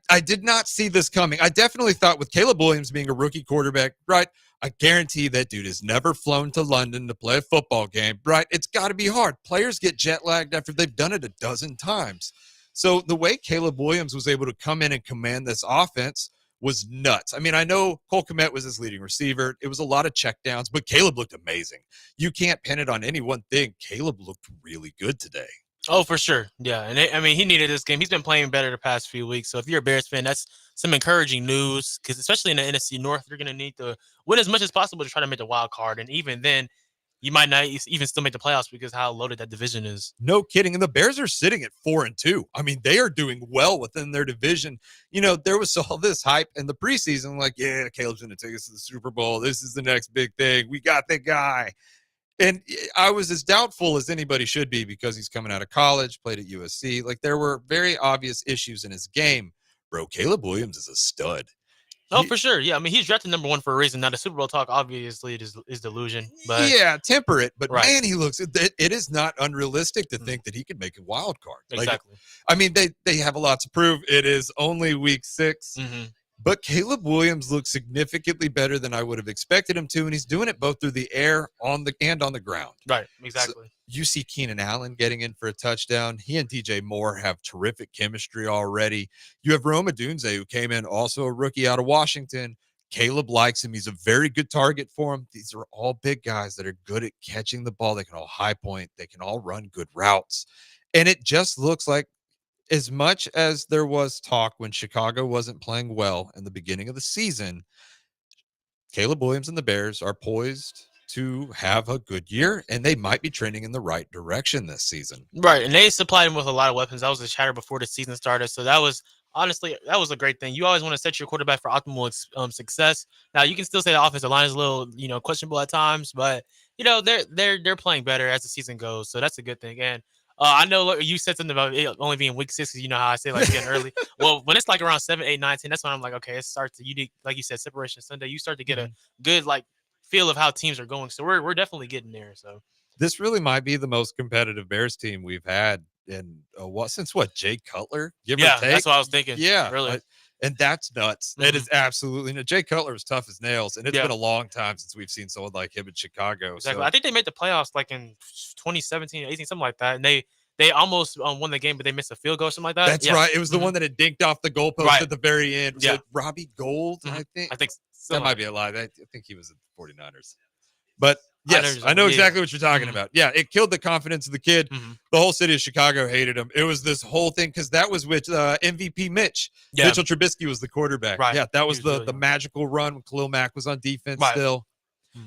I did not see this coming. I definitely thought with Caleb Williams being a rookie quarterback, right, I guarantee that dude has never flown to London to play a football game, right? It's got to be hard. Players get jet lagged after they've done it a dozen times. So the way Caleb Williams was able to come in and command this offense was nuts. I mean, I know Cole Kmet was his leading receiver. It was a lot of checkdowns, but Caleb looked amazing. You can't pin it on any one thing. Caleb looked really good today. Oh, for sure. Yeah. And I mean, he needed this game. He's been playing better the past few weeks. So if you're a Bears fan, that's some encouraging news because especially in the NFC North, you're going to need to win as much as possible to try to make the wild card. And even then, you might not even still make the playoffs because how loaded that division is. No kidding. And the Bears are sitting at 4-2. I mean, they are doing well within their division. You know, there was all this hype in the preseason, like, yeah, Caleb's going to take us to the Super Bowl. This is the next big thing. We got the guy. And I was as doubtful as anybody should be because he's coming out of college, played at USC. Like, there were very obvious issues in his game. Bro, Caleb Williams is a stud. Oh, for sure. Yeah. I mean, he's drafted number 1 for a reason. Now, the Super Bowl talk, obviously, is delusion. But yeah, temper it. But, right. man, he looks – it is not unrealistic to think that he could make a wild card. Exactly. Like, I mean, they have a lot to prove. It is only week 6. Mm-hmm. But Caleb Williams looks significantly better than I would have expected him to, and he's doing it both through the air and on the ground. Right, exactly. So you see Keenan Allen getting in for a touchdown. He and DJ Moore have terrific chemistry already. You have Rome Odunze, who came in, also a rookie out of Washington. Caleb likes him. He's a very good target for him. These are all big guys that are good at catching the ball. They can all high point. They can all run good routes. And it just looks like, as much as there was talk when Chicago wasn't playing well in the beginning of the season, Caleb Williams and the Bears are poised to have a good year, and they might be trending in the right direction this season. Right, and they supplied him with a lot of weapons. That was the chatter before the season started, so that was honestly a great thing. You always want to set your quarterback for optimal success. Now, you can still say the offensive line is a little, questionable at times, but they're playing better as the season goes, so that's a good thing. And I know you said something about it only being week 6 because you know how I say like getting early. Well, when it's like around 7, 8, 9, 10, that's when I'm like, okay, it starts to like you said, separation Sunday. You start to get a good like feel of how teams are going. So we're definitely getting there. So this really might be the most competitive Bears team we've had in since Jay Cutler? Give or take? That's what I was thinking. Yeah, really. And that's nuts. Mm-hmm. That is absolutely nuts. Jay Cutler is tough as nails, and it's been a long time since we've seen someone like him in Chicago. Exactly. So. I think they made the playoffs like in 2017, 18, something like that, and they almost won the game, but they missed a field goal or something like that. That's right. It was the one that had dinked off the goalpost at the very end. Was it Robbie Gould, I think? I think that might be a lie. I think he was at the 49ers. But yes, I know exactly what you're talking about. Yeah, it killed the confidence of the kid. The whole city of Chicago hated him. It was this whole thing because that was with MVP Mitch. Yeah. Mitchell Trubisky was the quarterback. Right. Yeah, that was the magical run when Khalil Mack was on defense still.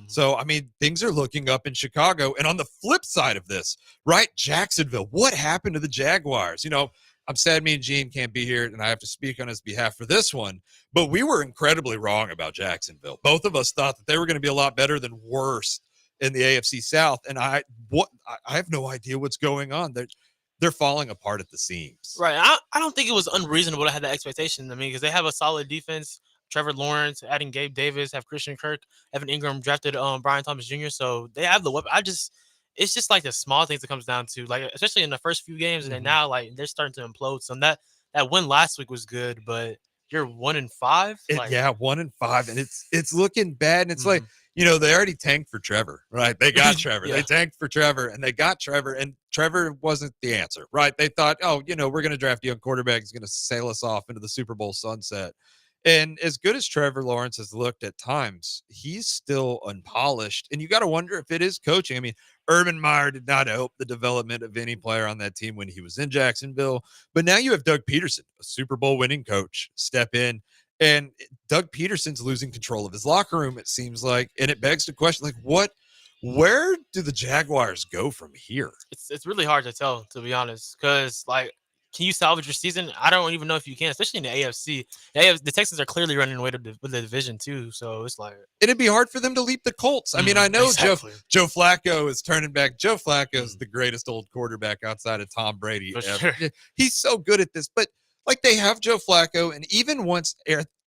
So, I mean, things are looking up in Chicago. And on the flip side of this, right, Jacksonville, what happened to the Jaguars? I'm sad me and Gene can't be here, and I have to speak on his behalf for this one. But we were incredibly wrong about Jacksonville. Both of us thought that they were going to be a lot better than worse in the AFC South. And I have no idea what's going on. They're falling apart at the seams. Right. I don't think it was unreasonable to have that expectation. I mean, because they have a solid defense. Trevor Lawrence, adding Gabe Davis, have Christian Kirk, Evan Ingram drafted Brian Thomas Jr. So they have the weapon. It's just like the small things it comes down to, like especially in the first few games, and then now like they're starting to implode. So that win last week was good, but you're 1-5. 1-5, and it's looking bad. And it's like they already tanked for Trevor, right? They got Trevor. They tanked for Trevor, and they got Trevor, and Trevor wasn't the answer, right? They thought, we're going to draft a young quarterback. He's going to sail us off into the Super Bowl sunset. And as good as Trevor Lawrence has looked at times, he's still unpolished. And you got to wonder if it is coaching. I mean, Urban Meyer did not help the development of any player on that team when he was in Jacksonville. But now you have Doug Peterson, a Super Bowl winning coach, step in. And Doug Peterson's losing control of his locker room, it seems like. And it begs the question, like, where do the Jaguars go from here? It's really hard to tell, to be honest, because, like, can you salvage your season? I don't even know if you can, especially in the AFC. The Texans are clearly running away with the division too, so it's like it'd be hard for them to leap the Colts. I mean, I know exactly. Joe Flacco is turning back. Joe Flacco is the greatest old quarterback outside of Tom Brady ever. Sure. He's so good at this, but like they have Joe Flacco, and even once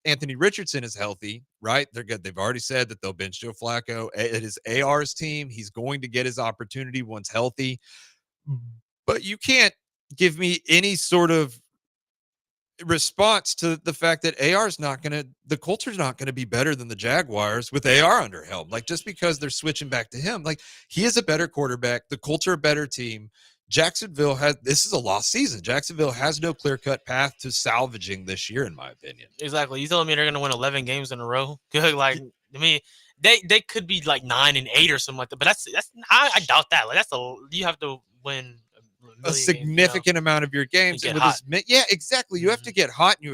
Anthony Richardson is healthy, right? They're good. They've already said that they'll bench Joe Flacco. It is AR's team. He's going to get his opportunity once healthy, but you can't give me any sort of response to the fact that the Colts are not going to be better than the Jaguars with AR under helm. Like, just because they're switching back to him, like, he is a better quarterback. The Colts are a better team. This is a lost season. Jacksonville has no clear-cut path to salvaging this year, in my opinion. Exactly. You telling me they're going to win 11 games in a row? Like, I mean, they could be like 9-8 or something like that. But I doubt that. Like, you have to win a significant amount of your games. And And get with yeah, exactly. You have to get hot and you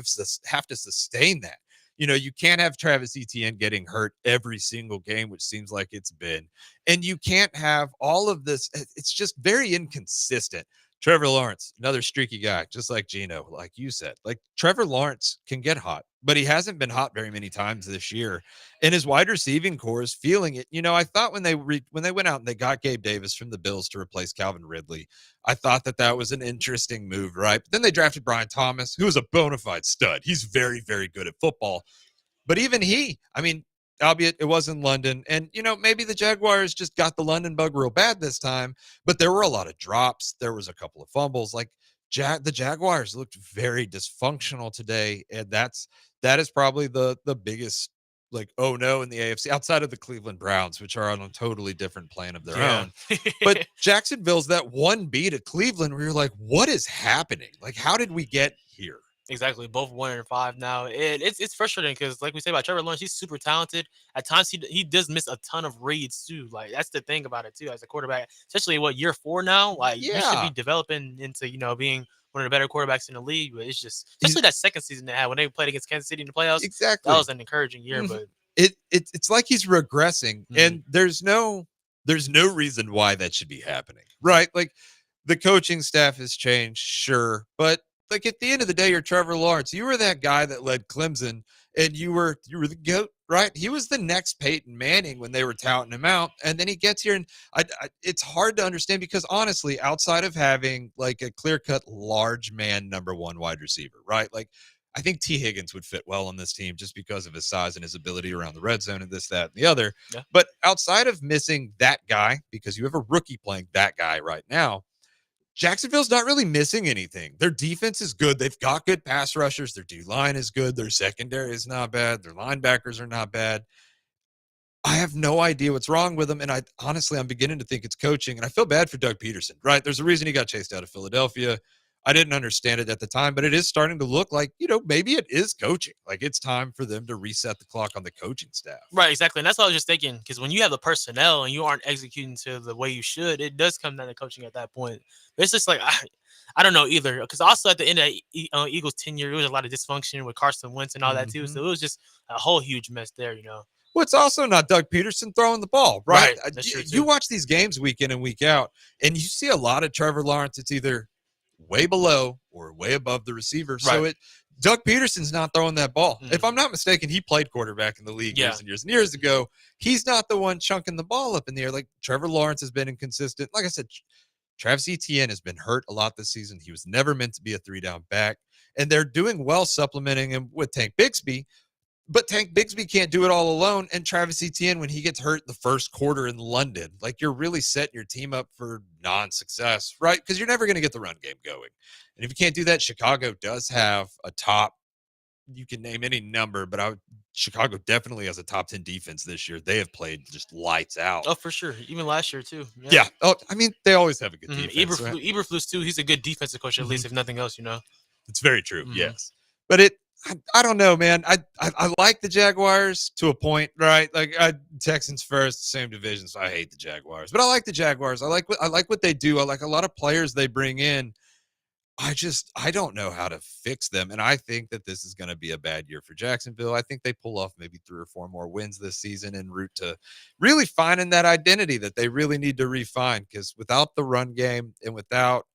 have to sustain that. You can't have Travis Etienne getting hurt every single game, which seems like it's been. And you can't have all of this. It's just very inconsistent. Trevor Lawrence, another streaky guy, just like Geno, like you said. Like Trevor Lawrence can get hot, but he hasn't been hot very many times this year. And his wide receiving core is feeling it. I thought when they went out and they got Gabe Davis from the Bills to replace Calvin Ridley, I thought that was an interesting move, right? But then they drafted Brian Thomas, who is a bona fide stud. He's very, very good at football. But even he, albeit it was in London, and maybe the Jaguars just got the London bug real bad this time, but there were a lot of drops. There was a couple of fumbles. Like the Jaguars looked very dysfunctional today, and that is probably the biggest oh no in the AFC outside of the Cleveland Browns, which are on a totally different plane of their own. But Jacksonville's that one beat at Cleveland where you're like, what is happening? Like, how did we get here? Exactly. Both 1-5 now. And it's frustrating because, like we say about Trevor Lawrence, he's super talented. At times, he does miss a ton of reads, too. Like, that's the thing about it, too, as a quarterback. Especially, year 4 now? Like, you should be developing into, being one of the better quarterbaks in the league. But it's just, especially that second season they had when they played against Kansas City in the playoffs. Exactly. That was an encouraging year. But it's like he's regressing. And there's no reason why that should be happening. Right? Like, the coaching staff has changed, sure. But like at the end of the day, you're Trevor Lawrence. You were that guy that led Clemson, and you were the GOAT, right? He was the next Peyton Manning when they were touting him out, and then he gets here, and it's hard to understand because honestly, outside of having like a clear-cut large man number 1 wide receiver, right? Like I think T. Higgins would fit well on this team just because of his size and his ability around the red zone and this, that, and the other. Yeah. But outside of missing that guy, because you have a rookie playing that guy right now, Jacksonville's not really missing anything. Their defense is good. They've got good pass rushers. Their D-line is good. Their secondary is not bad. Their linebackers are not bad. I have no idea what's wrong with them, and I'm beginning to think it's coaching, and I feel bad for Doug Peterson, right? There's a reason he got chased out of Philadelphia. I didn't understand it at the time, but it is starting to look like, maybe it is coaching. Like it's time for them to reset the clock on the coaching staff. Right, exactly. And that's what I was just thinking, because when you have the personnel and you aren't executing to the way you should, it does come down to coaching at that point. But it's just like, I don't know either. Because also at the end of Eagles' tenure, there was a lot of dysfunction with Carson Wentz and all that too. So it was just a whole huge mess there, Well, it's also not Doug Peterson throwing the ball, right? That's true, you watch these games week in and week out, and you see a lot of Trevor Lawrence. It's either way below or way above the receiver. So Doug Peterson's not throwing that ball. If I'm not mistaken, he played quarterback in the league years and years and years ago. He's not the one chunking the ball up in the air. Like Trevor Lawrence has been inconsistent. Like I said, Travis Etienne has been hurt a lot this season. He was never meant to be a 3-down back. And they're doing well supplementing him with Tank Bigsby. But Tank Bigsby can't do it all alone. And Travis Etienne, when he gets hurt in the first quarter in London, like you're really setting your team up for non-success, right? Because you're never going to get the run game going. And if you can't do that, Chicago does have a top, you can name any number, but Chicago definitely has a top 10 defense this year. They have played just lights out. Oh, for sure. Even last year, too. Yeah. Oh, they always have a good defense. Eberflus, too. He's a good defensive coach, at least, if nothing else, It's very true, yes. But I don't know, man. I like the Jaguars to a point, right? Like Texans first, same division, so I hate the Jaguars. But I like the Jaguars. I like what they do. I like a lot of players they bring in. I don't know how to fix them, and I think that this is going to be a bad year for Jacksonville. I think they pull off maybe 3 or 4 more wins this season en route to really finding that identity that they really need to refine. Because without the run game and without,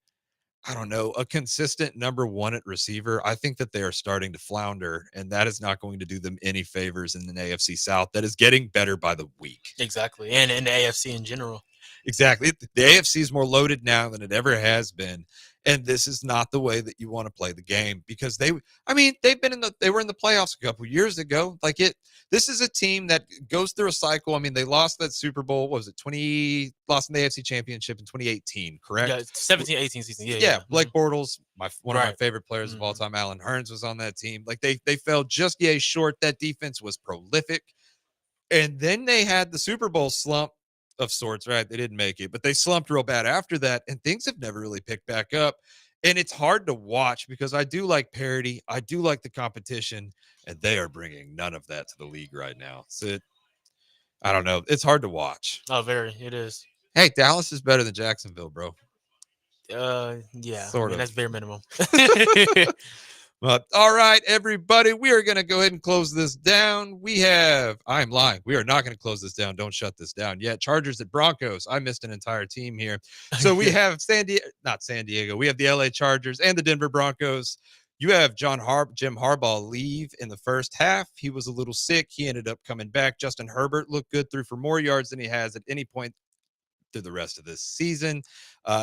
I don't know, a consistent number 1 at receiver, I think that they are starting to flounder, and that is not going to do them any favors in the AFC South. That is getting better by the week. Exactly, and in the AFC in general. Exactly. The AFC is more loaded now than it ever has been. And this is not the way that you want to play the game because they were in the playoffs a couple years ago. This is a team that goes through a cycle. They lost that Super Bowl. What was it? Lost in the AFC Championship in 2018, correct? Yeah, 17-18 season. Yeah. Blake Bortles, one of my favorite players of all time. Alan Hearns was on that team. Like they fell just short. That defense was prolific. And then they had the Super Bowl slump of sorts, right? They didn't make it, but they slumped real bad after that, and things have never really picked back up. And it's hard to watch because I do like parity. I do like the competition, and they are bringing none of that to the league right now. So I don't know. It's hard to watch. Oh, very. It is. Hey, Dallas is better than Jacksonville, bro. Yeah. Sort of. That's bare minimum. But all right, everybody, we are going to go ahead and close this down. I'm lying. We are not going to close this down. Don't shut this down yet. Chargers at Broncos. I missed an entire team here. So we have not San Diego. We have the LA Chargers and the Denver Broncos. You have Jim Harbaugh leave in the first half. He was a little sick. He ended up coming back. Justin Herbert looked good, threw for more yards than he has at any point through the rest of this season.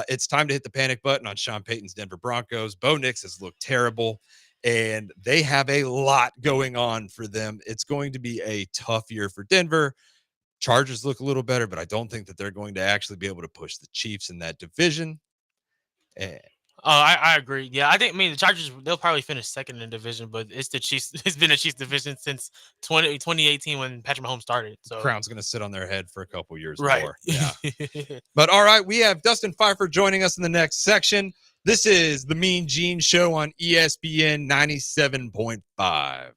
It's time to hit the panic button on Sean Payton's Denver Broncos. Bo Nix has looked terrible, and they have a lot going on for them. It's going to be a tough year for Denver. Chargers look a little better, but I don't think that they're going to actually be able to push the Chiefs in that division. I agree. Yeah, I think the Chargers, they'll probably finish second in the division, but it's the Chiefs. It's been a Chiefs division since 2018 when Patrick Mahomes started. So Crown's going to sit on their head for a couple years right. more. Yeah. But all right, we have Dustin Pfeiffer joining us in the next section. This is the Mean Gene Show on ESPN 97.5.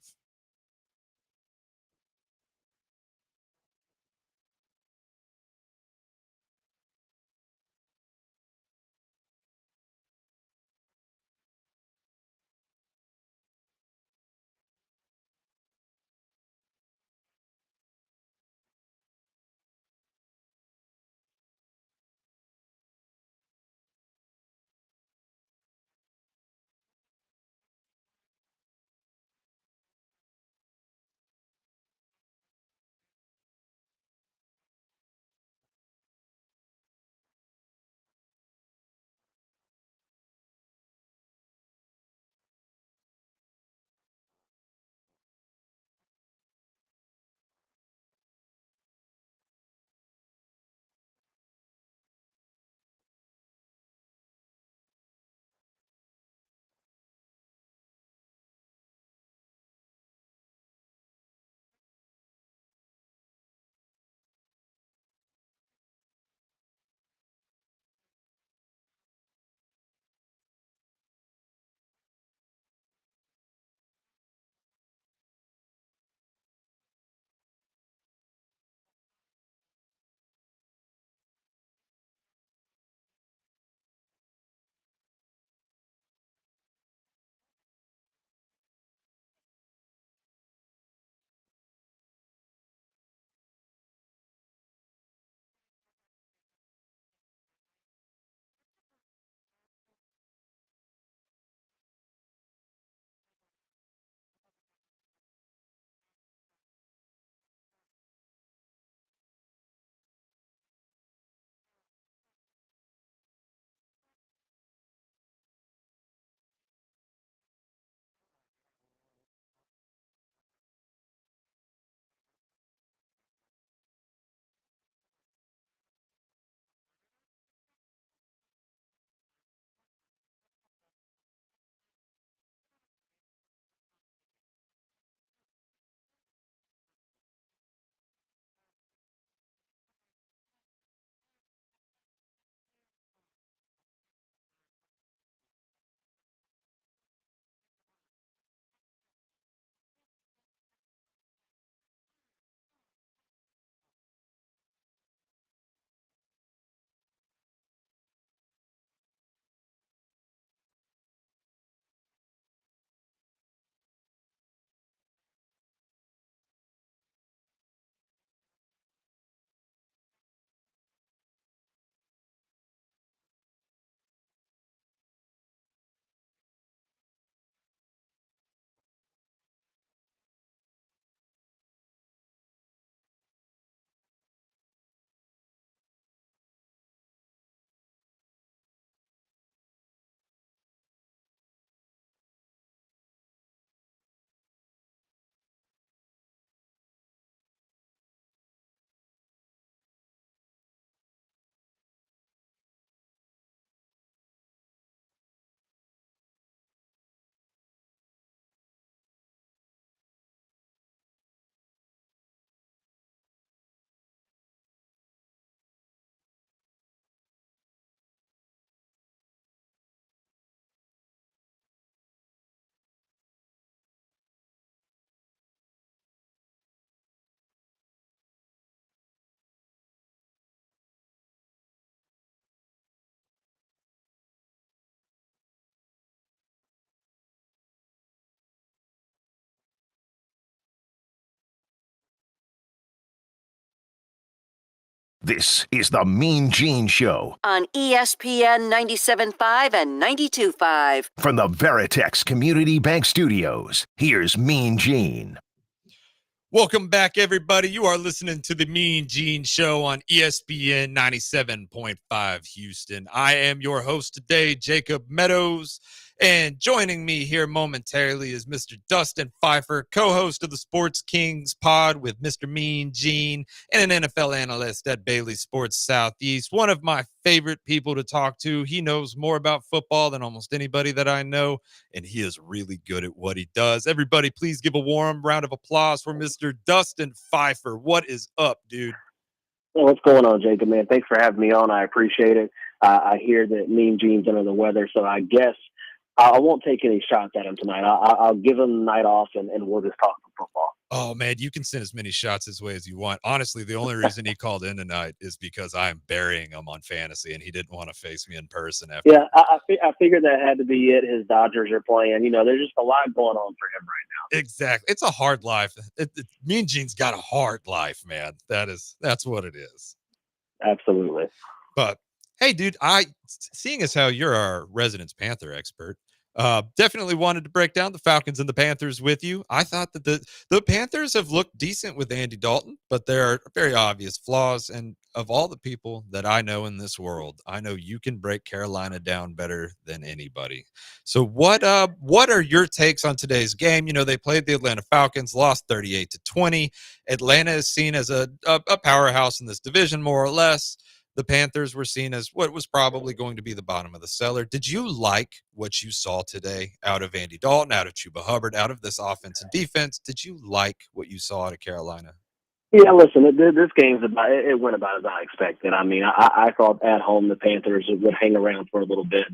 This is the Mean Gene Show on ESPN 97.5 and 92.5. from the Veritex Community Bank Studios. Here's Mean Gene. Welcome back, everybody. You are listening to the Mean Gene Show on ESPN 97.5 Houston. I am your host today, Jacob Meadows, and joining me here momentarily is Mr. Dustin Pfeiffer, co-host of the Sports Kings pod with Mr. Mean Gene and an NFL analyst at Bailey Sports Southeast. One of my favorite people to talk to. He knows more about football than almost anybody that I know, and he is really good at what he does. Everybody, please give a warm round of applause for Mr. Dustin Pfeiffer. What is up, dude? Well, what's going on, Jacob, man? Thanks for having me on. I appreciate it. I hear that Mean Gene's under the weather, so I guess I won't take any shots at him tonight. I'll give him the night off, and we'll just talk football. Oh, man, you can send as many shots his way as you want. Honestly, the only reason he called in tonight is because I'm burying him on fantasy, and he didn't want to face me in person. After. Yeah, I figured that had to be it. His Dodgers are playing. You know, there's just a lot going on for him right now. Exactly. It's a hard life. Mean Gene's got a hard life, man. That's what it is. Absolutely. But, hey, dude, seeing as how you're our resident Panther expert, definitely wanted to break down the Falcons and the Panthers with you. I thought that the Panthers have looked decent with Andy Dalton, but there are very obvious flaws. And of all the people that I know in this world, I know you can break Carolina down better than anybody. So what are your takes on today's game? You know, they played the Atlanta Falcons, lost 38-20. Atlanta is seen as a powerhouse in this division, more or less. The Panthers were seen as what was probably going to be the bottom of the cellar. Did you like what you saw today out of Andy Dalton, out of Chuba Hubbard, out of this offense and defense? Did you like what you saw out of Carolina? Yeah, listen, this game's it went about as I expected. I mean, I thought at home the Panthers would hang around for a little bit.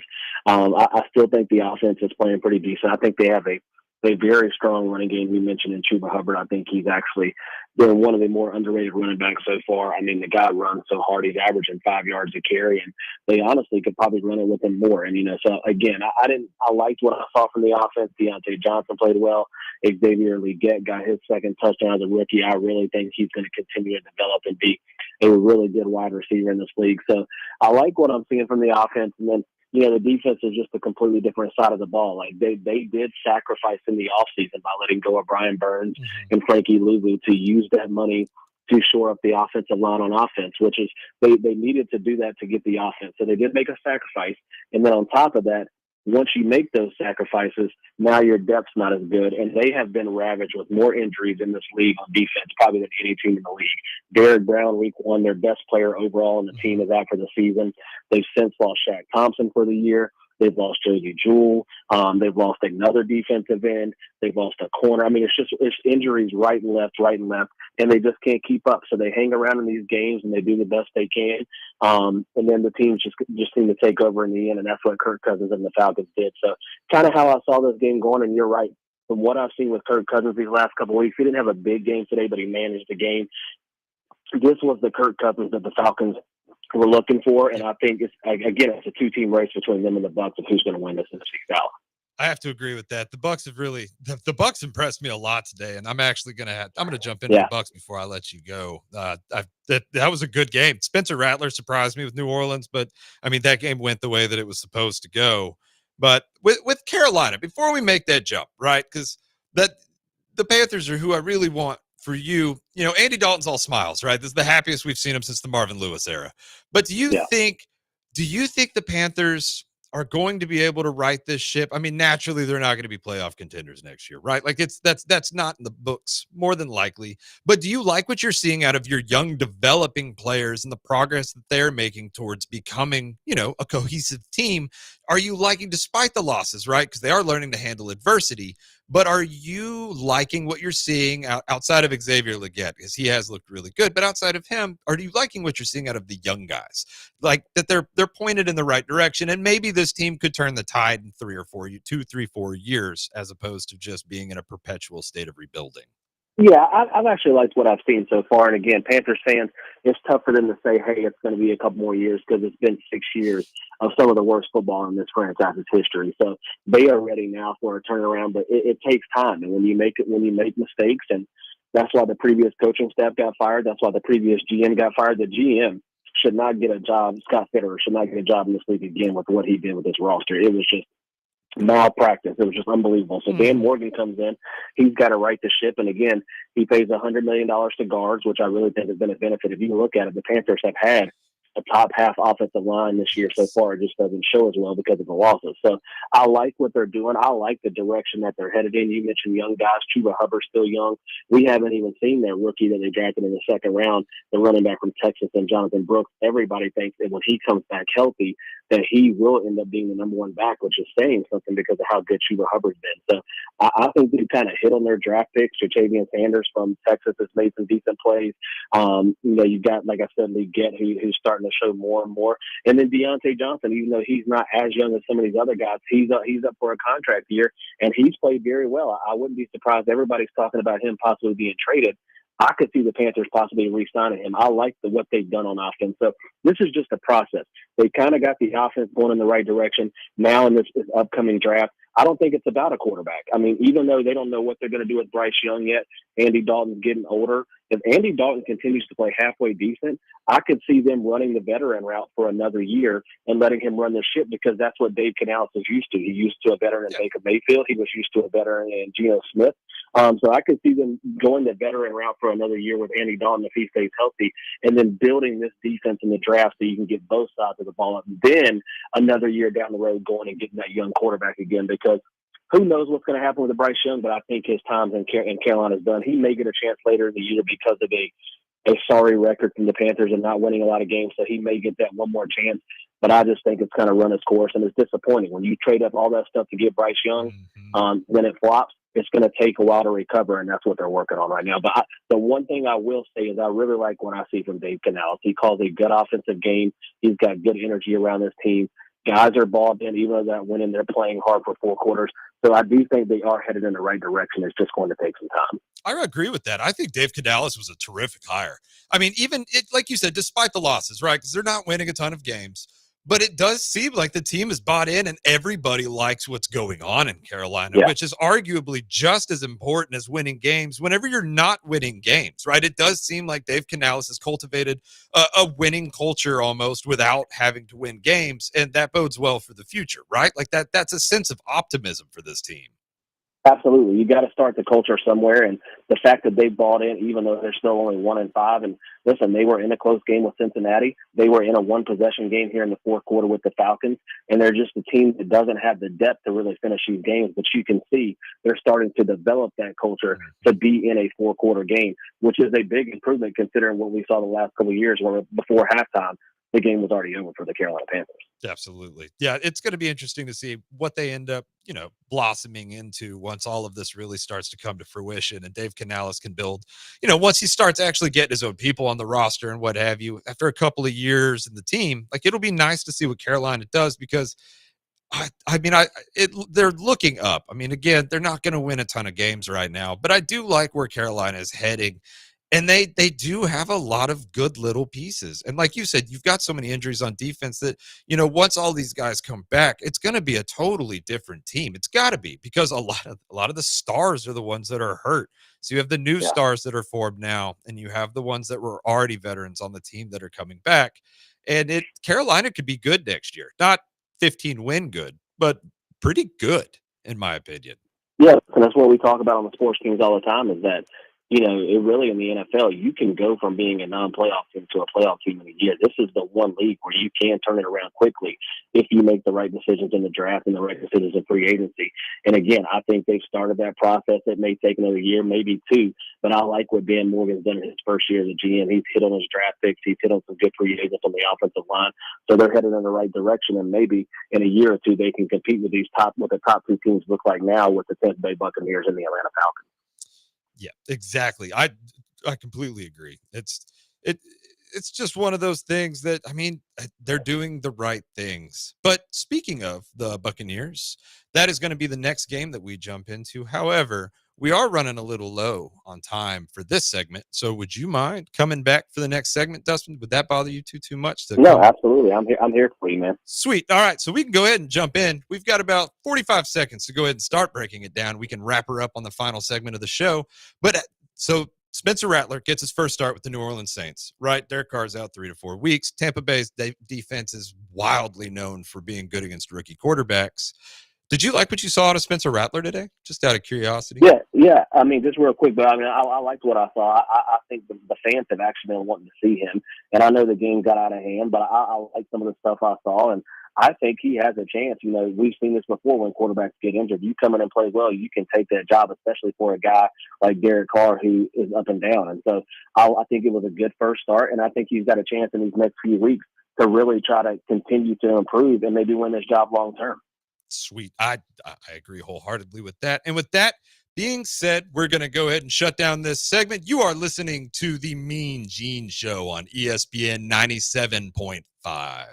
I still think the offense is playing pretty decent. I think they have a very strong running game. You mentioned in Chuba Hubbard. I think he's actually been one of the more underrated running backs so far. I mean, the guy runs so hard. He's averaging 5 yards a carry, and they honestly could probably run it with him more. And, you know, so again, I liked what I saw from the offense. Deontay Johnson played well. Xavier Legette got his second touchdown as a rookie. I really think he's going to continue to develop and be a really good wide receiver in this league. So I like what I'm seeing from the offense. And then, you know, the defense is just a completely different side of the ball. Like they did sacrifice in the offseason by letting go of Brian Burns and Frankie Louvu to use that money to shore up the offensive line on offense, which is they needed to do that to get the offense. So they did make a sacrifice. And then on top of that, once you make those sacrifices, now your depth's not as good. And they have been ravaged with more injuries in this league on defense, probably than any team in the league. Derek Brown, week one, their best player overall on the team, is out for the season. They've since lost Shaq Thompson for the year. They've lost Josie Jewell. They've lost another defensive end. They've lost a corner. I mean, it's injuries right and left, and they just can't keep up. So they hang around in these games and they do the best they can. And then the teams just seem to take over in the end, and that's what Kirk Cousins and the Falcons did. So kind of how I saw this game going, and you're right. From what I've seen with Kirk Cousins these last couple of weeks, he didn't have a big game today, but he managed the game. This was the Kirk Cousins that the Falcons we're looking for, and I think it's a two-team race between them and the Bucs of who's going to win this NFC South. I have to agree with that. The Bucs have really the Bucs impressed me a lot today, and I'm actually going to jump into the Bucs before I let you go. That was a good game. Spencer Rattler surprised me with New Orleans, but I mean that game went the way that it was supposed to go. But with Carolina, before we make that jump, right? Because the Panthers are who I really want. For you, you know, Andy Dalton's all smiles, right? This is the happiest we've seen him since the Marvin Lewis era. But do you think the Panthers are going to be able to right this ship? I mean, naturally, they're not going to be playoff contenders next year, right? Like that's not in the books, more than likely. But do you like what you're seeing out of your young developing players and the progress that they're making towards becoming, you know, a cohesive team? Are you liking, despite the losses, right? Because they are learning to handle adversity. But are you liking what you're seeing outside of Xavier Legette? Because he has looked really good. But outside of him, are you liking what you're seeing out of the young guys? Like that they're pointed in the right direction, and maybe this team could turn the tide in 2, 3, 4 years, as opposed to just being in a perpetual state of rebuilding. Yeah, I've actually liked what I've seen so far. And again, Panthers fans, it's tough for them to say, hey, it's going to be a couple more years because it's been 6 years of some of the worst football in this franchise's history. So they are ready now for a turnaround, but it takes time. And when you make mistakes, and That's why the previous coaching staff got fired. That's why the previous GM got fired. The GM should not get a job. Scott Fitterer should not get a job in this league again with what he did with this roster. It was just malpractice. It was just unbelievable. So Dan Morgan comes in. He's got to right the ship. And again, he pays $100 million to guards, which I really think has been a benefit. If you look at it, the Panthers have had a top half offensive line this year so far. It just doesn't show as well because of the losses. So I like what they're doing. I like the direction that they're headed in. You mentioned young guys. Chuba Hubbard's still young. We haven't even seen their rookie that they drafted in the second round, the running back from Texas, and Jonathan Brooks. Everybody thinks that when he comes back healthy, that he will end up being the number one back, which is saying something because of how good Chuba Hubbard's been. So I think they kind of hit on their draft picks. Ja'Tavion Sanders from Texas has made some decent plays. You've got, like I said, Lee Gett, who's starting to show more and more. And then Deontay Johnson, even though he's not as young as some of these other guys, he's up for a contract year, and he's played very well. I wouldn't be surprised. Everybody's talking about him possibly being traded. I could see the Panthers possibly re-signing him. I like what they've done on offense. So this is just a process. They kind of got the offense going in the right direction. Now in this upcoming draft, I don't think it's about a quarterback. I mean, even though they don't know what they're going to do with Bryce Young yet, Andy Dalton's getting older. If Andy Dalton continues to play halfway decent, I could see them running the veteran route for another year and letting him run the ship, because that's what Dave Canales is used to. He's used to a veteran in Baker Mayfield. He was used to a veteran in Geno Smith. So I could see them going the veteran route for another year with Andy Dalton if he stays healthy, and then building this defense in the draft so you can get both sides of the ball up. And then another year down the road going and getting that young quarterback again, because who knows what's going to happen with the Bryce Young, but I think his time in Carolina is done. He may get a chance later in the year because of a sorry record from the Panthers and not winning a lot of games, so he may get that one more chance. But I just think it's kind of run its course, and it's disappointing. When you trade up all that stuff to get Bryce Young, then it flops. It's going to take a while to recover, and that's what they're working on right now. But the one thing I will say is I really like what I see from Dave Canales. He calls a good offensive game. He's got good energy around his team. Guys are balled in, even though that winning, they're playing hard for 4 quarters. So I do think they are headed in the right direction. It's just going to take some time. I agree with that. I think Dave Canales was a terrific hire. I mean, even like you said, despite the losses, right? Because they're not winning a ton of games. But it does seem like the team is bought in and everybody likes what's going on in Carolina, which is arguably just as important as winning games whenever you're not winning games, right? It does seem like Dave Canales has cultivated a winning culture almost without having to win games, and that bodes well for the future, right? Like that's a sense of optimism for this team. Absolutely. You got to start the culture somewhere. And the fact that they bought in, even though they're still only 1-5, and listen, they were in a close game with Cincinnati. They were in a 1-possession game here in the 4th quarter with the Falcons. And they're just a team that doesn't have the depth to really finish these games. But you can see they're starting to develop that culture to be in a 4-quarter game, which is a big improvement considering what we saw the last couple of years where before halftime, the game was already over for the Carolina Panthers. Absolutely. Yeah, it's going to be interesting to see what they end up, blossoming into once all of this really starts to come to fruition and Dave Canales can build, once he starts actually getting his own people on the roster and what have you, after a couple of years in the team, like it'll be nice to see what Carolina does because they're looking up. I mean, again, they're not going to win a ton of games right now, but I do like where Carolina is heading. And they do have a lot of good little pieces. And like you said, you've got so many injuries on defense that, once all these guys come back, it's going to be a totally different team. It's got to be because a lot of the stars are the ones that are hurt. So you have the new stars that are formed now, and you have the ones that were already veterans on the team that are coming back. And Carolina could be good next year. Not 15-win good, but pretty good, in my opinion. Yeah, and that's what we talk about on the sports teams all the time is that, it really in the NFL, you can go from being a non-playoff team to a playoff team in a year. This is the one league where you can turn it around quickly if you make the right decisions in the draft and the right decisions in free agency. And again, I think they've started that process. It may take another year, maybe 2, but I like what Dan Morgan's done in his first year as a GM. He's hit on his draft picks. He's hit on some good free agents on the offensive line. So they're headed in the right direction, and maybe in a year or 2 they can compete with what the top 2 teams look like now with the Tampa Bay Buccaneers and the Atlanta Falcons. Yeah, exactly. I completely agree. It's just one of those things that, they're doing the right things. But speaking of the Buccaneers, that is going to be the next game that we jump into. However, we are running a little low on time for this segment. So would you mind coming back for the next segment, Dustin? Would that bother you too much? No, absolutely. I'm here for you, man. Sweet. All right. So we can go ahead and jump in. We've got about 45 seconds to go ahead and start breaking it down. We can wrap her up on the final segment of the show. But so Spencer Rattler gets his first start with the New Orleans Saints, right? Derek Carr's out 3 to 4 weeks. Tampa Bay's defense is wildly known for being good against rookie quarterbacks. Did you like what you saw out of Spencer Rattler today? Just out of curiosity. Yeah. I mean, just real quick, but I mean, I liked what I saw. I think the fans have actually been wanting to see him, and I know the game got out of hand, but I like some of the stuff I saw, and I think he has a chance. You know, we've seen this before when quarterbacks get injured. You come in and play well, you can take that job, especially for a guy like Derek Carr who is up and down. And so I think it was a good first start, and I think he's got a chance in these next few weeks to really try to continue to improve and maybe win this job long term. Sweet. I agree wholeheartedly with that. And with that being said, we're going to go ahead and shut down this segment. You are listening to the Mean Gene Show on ESPN 97.5.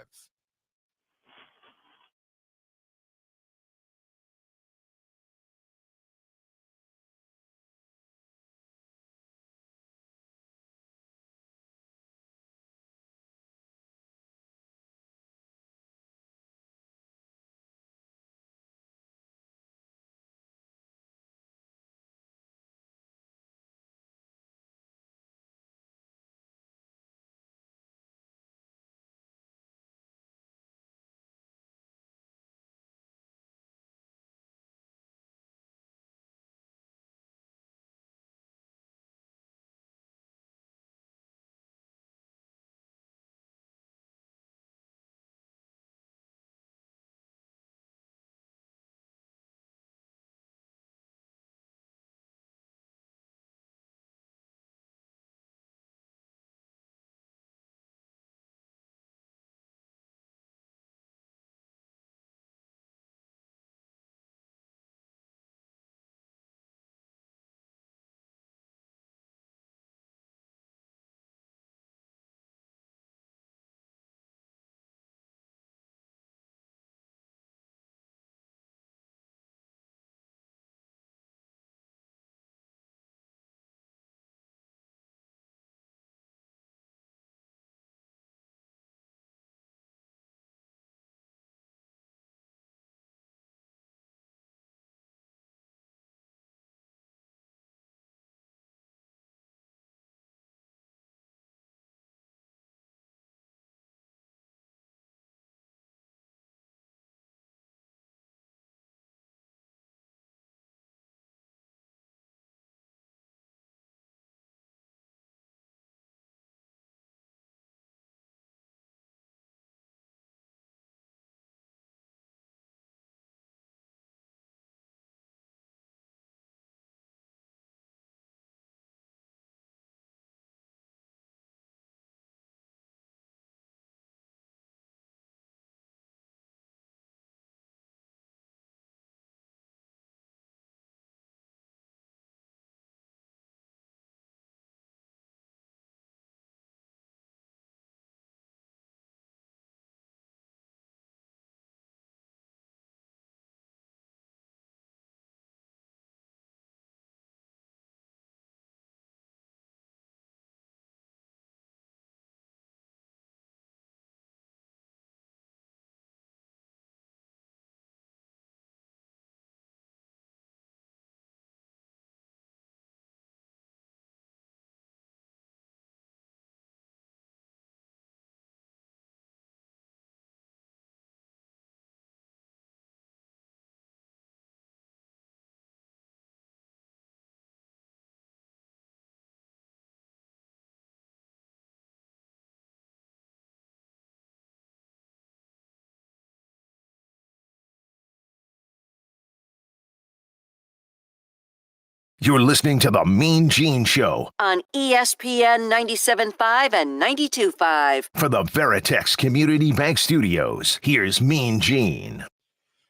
You're listening to The Mean Gene Show on ESPN 97.5 and 92.5. for the Veritex Community Bank Studios. Here's Mean Gene.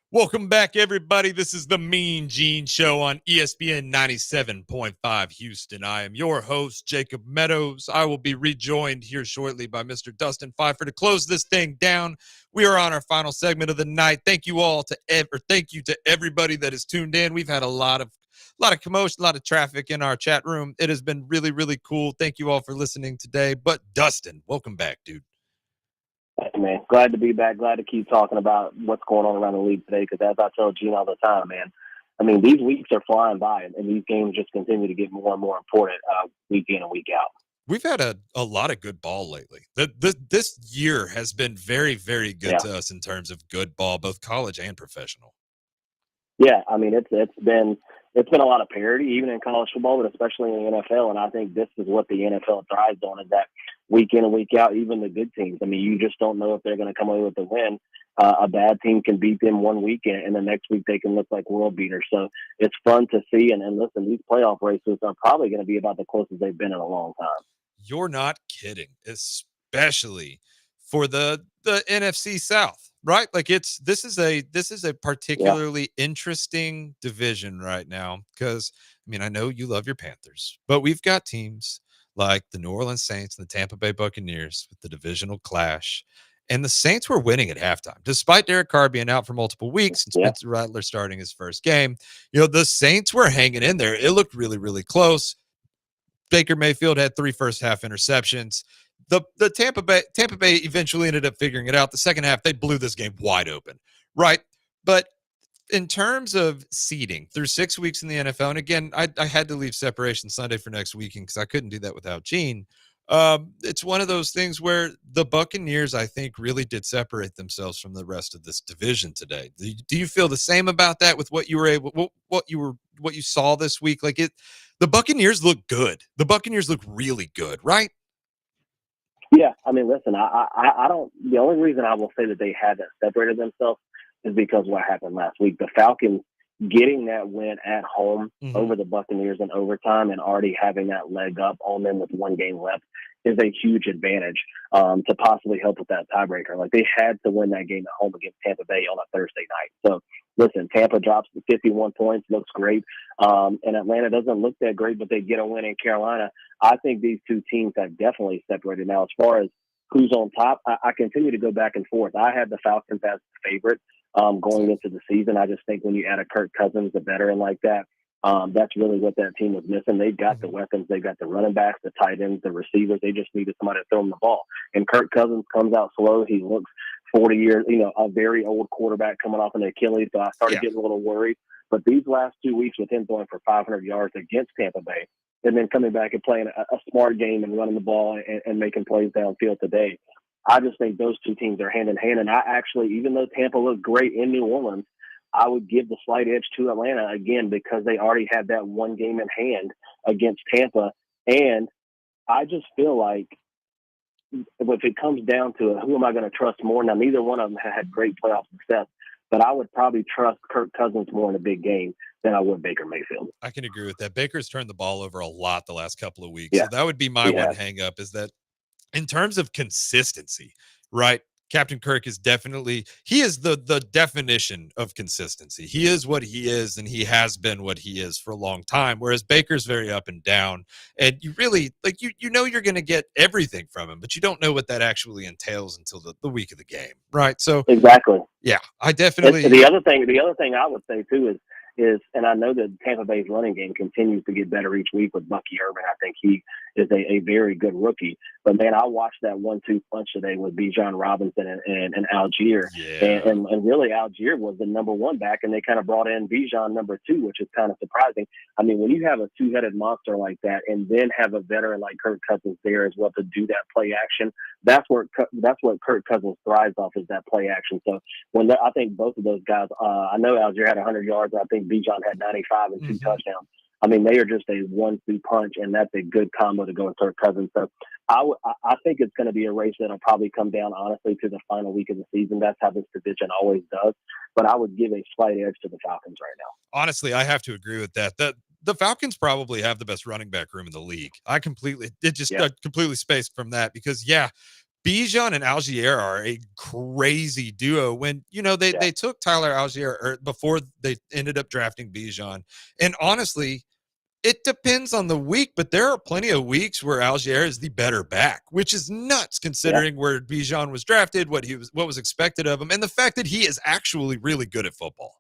Welcome back, everybody. This is the Mean Gene Show on ESPN 97.5 Houston. I am your host, Jacob Meadows. I will be rejoined here shortly by Mr. Dustin Pfeiffer to close this thing down. We are on our final segment of the night. Thank you all thank you to everybody that has tuned in. We've had a lot of commotion, a lot of traffic in our chat room. It has been really, really cool. Thank you all for listening today. But Dustin, welcome back, dude. Hey, man, glad to be back. Glad to keep talking about what's going on around the league today. Because as I tell Gene all the time, man, I mean, these weeks are flying by, and these games just continue to get more and more important week in and week out. We've had a lot of good ball lately. This year has been very, very good to us in terms of good ball, both college and professional. Yeah, I mean, it's been a lot of parity, even in college football, but especially in the NFL. And I think this is what the NFL thrives on, is that week in and week out, even the good teams. I mean, you just don't know if they're going to come away with the win. A bad team can beat them one week, and the next week they can look like world beaters. So it's fun to see. And listen, these playoff races are probably going to be about the closest they've been in a long time. You're not kidding, especially for the NFC South, right? Like this is a particularly interesting division right now, because I mean, I know you love your Panthers, but we've got teams like the New Orleans Saints and the Tampa Bay Buccaneers with the divisional clash. And the Saints were winning at halftime, despite Derek Carr being out for multiple weeks and Spencer Rattler starting his first game. You know, the Saints were hanging in there. It looked really, really close. Baker Mayfield had 3 first-half interceptions. The Tampa Bay eventually ended up figuring it out. The second half, they blew this game wide open, right? But in terms of seeding through 6 weeks in the NFL, and again, I had to leave Separation Sunday for next weekend because I couldn't do that without Gene. It's one of those things where the Buccaneers, I think, really did separate themselves from the rest of this division today. Do you feel the same about that with what you were able, what you saw this week? Like the Buccaneers look good. The Buccaneers look really good, right? Yeah, I mean, listen, I don't. The only reason I will say that they haven't separated themselves is because what happened last week. The Falcons getting that win at home over the Buccaneers in overtime and already having that leg up on them with 1 game left is a huge advantage to possibly help with that tiebreaker. Like, they had to win that game at home against Tampa Bay on a Thursday night. So, listen, Tampa drops to 51 points, looks great. And Atlanta doesn't look that great, but they get a win in Carolina. I think these two teams have definitely separated. Now, as far as who's on top, I continue to go back and forth. I had the Falcons as the favorite going into the season. I just think when you add a Kirk Cousins, a veteran like that, that's really what that team was missing. They've got the weapons. They've got the running backs, the tight ends, the receivers. They just needed somebody to throw them the ball. And Kirk Cousins comes out slow. He looks 40 years, a very old quarterback coming off an Achilles. So I started getting a little worried. But these last 2 weeks with him going for 500 yards against Tampa Bay and then coming back and playing a smart game and running the ball and making plays downfield today, I just think those two teams are hand in hand. And I actually, even though Tampa looked great in New Orleans, I would give the slight edge to Atlanta again because they already had that 1 game in hand against Tampa. And I just feel like if it comes down to it, who am I going to trust more? Now, neither one of them had great playoff success, but I would probably trust Kirk Cousins more in a big game than I would Baker Mayfield. I can agree with that. Baker's turned the ball over a lot the last couple of weeks. So that would be my one hang up, is that in terms of consistency, right? Captain Kirk is definitely, he is the definition of consistency. He is what he is, and he has been what he is for a long time, whereas Baker's very up and down. And you really, like, you know you're going to get everything from him, but you don't know what that actually entails until the week of the game, right? So exactly. Yeah, I definitely. The other thing I would say, too, is, and I know that Tampa Bay's running game continues to get better each week with Bucky Irvin. I think he is a very good rookie. But, man, I watched that 1-2 punch today with Bijan Robinson and Algier. Yeah. And really, Algier was the number 1 back, and they kind of brought in Bijan number 2, which is kind of surprising. I mean, when you have a two-headed monster like that and then have a veteran like Kirk Cousins there as well to do that play action, that's what Kirk Cousins thrives off, is that play action. So I think both of those guys, I know Algier had 100 yards. I think Bijan had 95 and 2 touchdowns. I mean, they are just a 1-2 punch, and that's a good combo to go with Kirk Cousins. So I think it's going to be a race that'll probably come down, honestly, to the final week of the season. That's how this division always does. But I would give a slight edge to the Falcons right now. Honestly, I have to agree with that. The Falcons probably have the best running back room in the league. I completely spaced from that because, Bijan and Algier are a crazy duo. When, they took Tyler Algier before they ended up drafting Bijan. And honestly, it depends on the week, but there are plenty of weeks where Algier is the better back, which is nuts considering where Bijan was drafted, what was expected of him, and the fact that he is actually really good at football.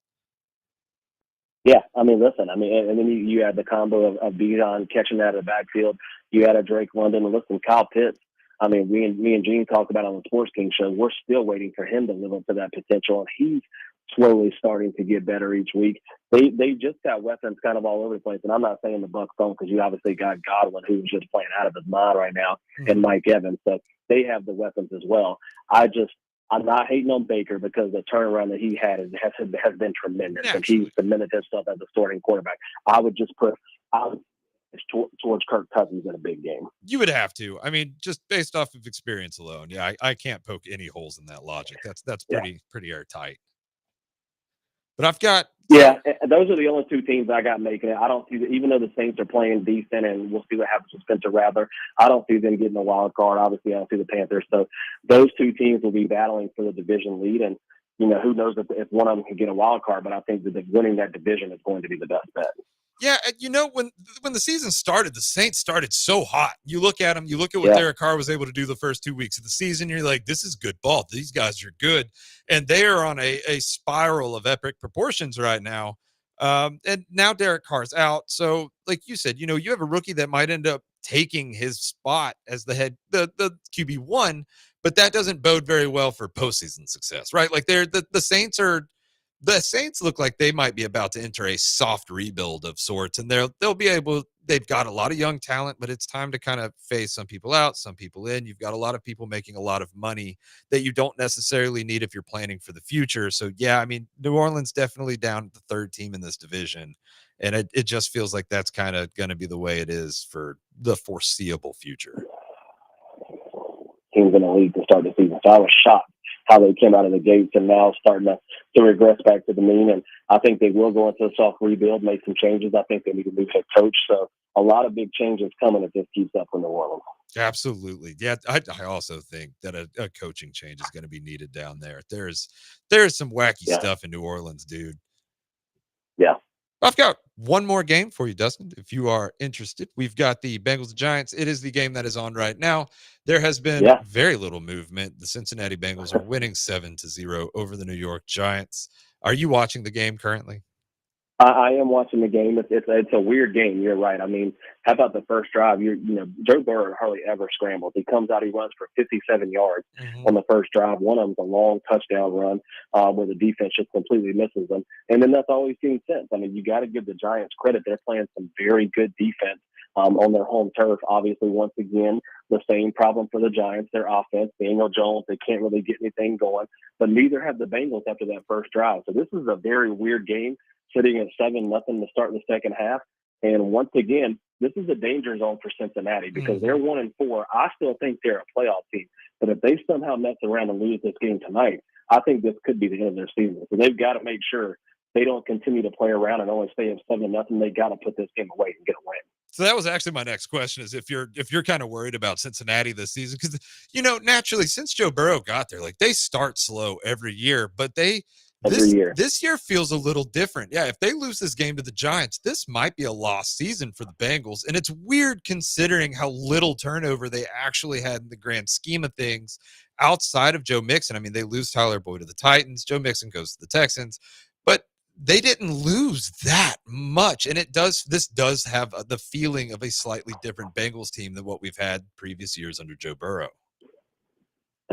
Yeah, I mean, listen, and then you had the combo of Bijan catching that in the backfield. You had a Drake London, and listen, Kyle Pitts. I mean, me and Gene talked about on the Sports King show. We're still waiting for him to live up to that potential, and he's slowly starting to get better each week. They just got weapons kind of all over the place, and I'm not saying the Bucs don't, because you obviously got Godwin, who's just playing out of his mind right now, and Mike Evans, so they have the weapons as well. I'm not hating on Baker, because the turnaround that he had has been tremendous, and he's cemented himself as a starting quarterback. I would just put towards Kirk Cousins in a big game. You would have to. I mean, just based off of experience alone. Yeah, I can't poke any holes in that logic. That's pretty airtight. But I've got those are the only two teams I got making it. I don't see that, even though the Saints are playing decent, and we'll see what happens with Spencer Rattler, I don't see them getting a wild card. Obviously, I don't see the Panthers. So those two teams will be battling for the division lead, and who knows if one of them can get a wild card. But I think that winning that division is going to be the best bet. Yeah, when the season started, the Saints started so hot. You look at them, you look at what Derek Carr was able to do the first 2 weeks of the season, you're like, this is good ball. These guys are good. And they are on a spiral of epic proportions right now. And now Derek Carr's out. So, like you said, you have a rookie that might end up taking his spot as the QB1, but that doesn't bode very well for postseason success, right? Like the Saints look like they might be about to enter a soft rebuild of sorts, and they've got a lot of young talent, but it's time to kind of phase some people out, some people in. You've got a lot of people making a lot of money that you don't necessarily need if you're planning for the future. So yeah, I mean, New Orleans definitely down the third team in this division, and it just feels like that's kind of going to be the way it is for the foreseeable future. Teams in the league to start the season, so I was shocked how they came out of the gates and now starting to regress back to the mean. And I think they will go into a soft rebuild, make some changes. I think they need a new head coach. So a lot of big changes coming if this keeps up in New Orleans. Absolutely. Yeah, I also think that a coaching change is going to be needed down there. There's some wacky stuff in New Orleans, dude. Yeah. I've got one more game for you, Dustin, if you are interested. We've got the Bengals and Giants. It is the game that is on right now. There has been very little movement. The Cincinnati Bengals are winning 7-0 over the New York Giants. Are you watching the game currently? I am watching the game. It's a weird game. You're right. I mean, how about the first drive? Joe Burrow hardly ever scrambles. He comes out, he runs for 57 yards on the first drive. One of them's a long touchdown run where the defense just completely misses them. And then that's all we've seen since. I mean, you got to give the Giants credit. They're playing some very good defense on their home turf. Obviously, once again, the same problem for the Giants, their offense. Daniel Jones, they can't really get anything going. But neither have the Bengals after that first drive. So this is a very weird game, sitting at 7-0 to start the second half. And once again, this is a danger zone for Cincinnati because they're 1-4. I still think they're a playoff team. But if they somehow mess around and lose this game tonight, I think this could be the end of their season. So they've got to make sure they don't continue to play around and only stay at 7-0. They got to put this game away and get a win. So that was actually my next question, is if you're kind of worried about Cincinnati this season, because, naturally, since Joe Burrow got there, like, they start slow every year, but this year feels a little different. Yeah, if they lose this game to the Giants, this might be a lost season for the Bengals. And it's weird considering how little turnover they actually had in the grand scheme of things outside of Joe Mixon. I mean, they lose Tyler Boyd to the Titans. Joe Mixon goes to the Texans. But they didn't lose that much. And this does have the feeling of a slightly different Bengals team than what we've had previous years under Joe Burrow.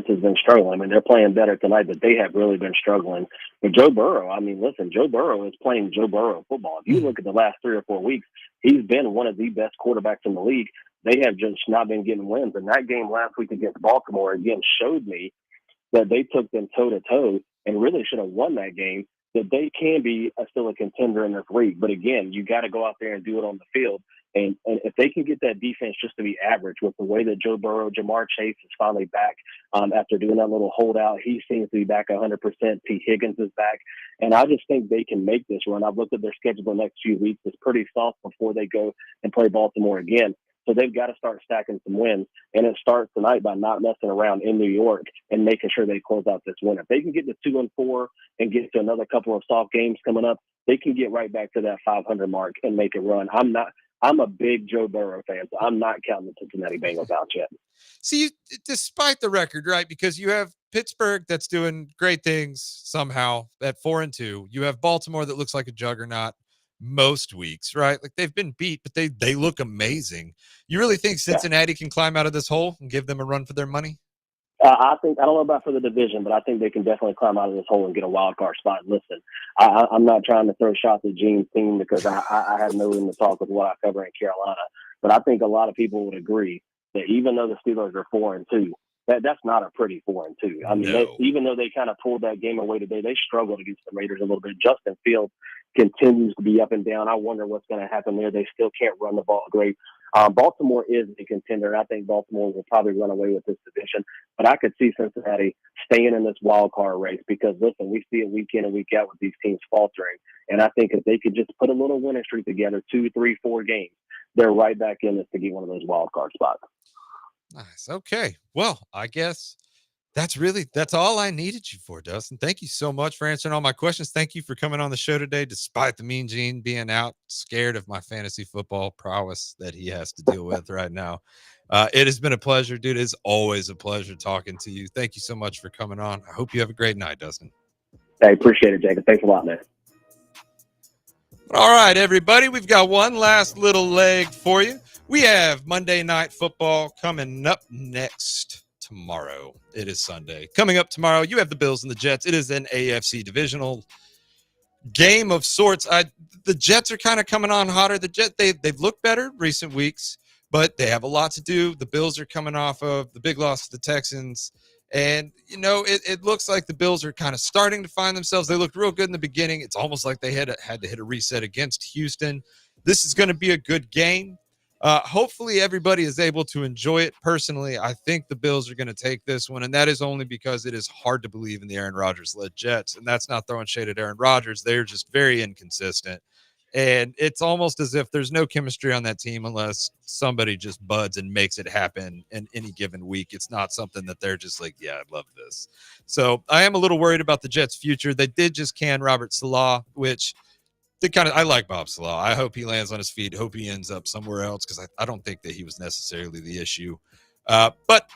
Has been struggling. I mean, they're playing better tonight, but they have really been struggling. But Joe Burrow, I mean, listen, Joe Burrow is playing Joe Burrow football. If you look at the last 3 or 4 weeks, he's been one of the best quarterbacks in the league. They have just not been getting wins. And that game last week against Baltimore, again, showed me that they took them toe-to-toe and really should have won that game, that they can be still a contender in this league. But again, you got to go out there and do it on the field. And if they can get that defense just to be average with the way that Joe Burrow, Jamar Chase is finally back after doing that little holdout, he seems to be back 100%. T. Higgins is back. And I just think they can make this run. I've looked at their schedule the next few weeks. It's pretty soft before they go and play Baltimore again. So they've got to start stacking some wins. And it starts tonight by not messing around in New York and making sure they close out this win. If they can get to 2-4 and get to another couple of soft games coming up, they can get right back to that 500 mark and make a run. I'm a big Joe Burrow fan, so I'm not counting the Cincinnati Bengals out yet. See, despite the record, right, because you have Pittsburgh that's doing great things somehow at 4-2. You have Baltimore that looks like a juggernaut most weeks, right? Like, they've been beat, but they look amazing. You really think Cincinnati can climb out of this hole and give them a run for their money? I think I don't know about for the division, but I think they can definitely climb out of this hole and get a wild card spot. Listen, I'm not trying to throw shots at Gene's team because I have no room to talk with what I cover in Carolina, but I think a lot of people would agree that even though the Steelers are 4-2, that's not a pretty 4-2. I mean, No. even though they kind of pulled that game away today, they struggled against the Raiders a little bit. Justin Fields continues to be up and down. I wonder what's going to happen there. They still can't run the ball great. Baltimore is a contender. I think Baltimore will probably run away with this division, but I could see Cincinnati staying in this wild card race because, listen, we see it week in and week out with these teams faltering. And I think if they could just put a little winning streak together, 2, 3, 4 games, they're right back in this to get one of those wild card spots. Nice. Okay. Well, I guess that's all I needed you for, Dustin. Thank you so much for answering all my questions. Thank you for coming on the show today, despite the Mean Gene being out, scared of my fantasy football prowess that he has to deal with right now. It has been a pleasure, dude. It's always a pleasure talking to you. Thank you so much for coming on. I hope you have a great night, Dustin. Hey, appreciate it, Jacob. Thanks a lot, man. All right, everybody. We've got one last little leg for you. We have Monday Night Football coming up next tomorrow. It is Sunday. Coming up tomorrow, you have the Bills and the Jets. It is an AFC divisional game of sorts. The Jets are kind of coming on hotter. They've looked better recent weeks, but they have a lot to do. The Bills are coming off of the big loss to the Texans. And, it looks like the Bills are kind of starting to find themselves. They looked real good in the beginning. It's almost like they had to hit a reset against Houston. This is going to be a good game. Hopefully everybody is able to enjoy it. Personally, I think the Bills are going to take this one, and that is only because it is hard to believe in the Aaron Rodgers-led Jets, and that's not throwing shade at Aaron Rodgers. They're just very inconsistent, and it's almost as if there's no chemistry on that team unless somebody just buds and makes it happen in any given week. It's not something that they're just like, yeah, I love this. So I am a little worried about the Jets' future. They did just can Robert Salah, which – I like Bob Salah. I hope he lands on his feet. Hope he ends up somewhere else because I don't think that he was necessarily the issue. But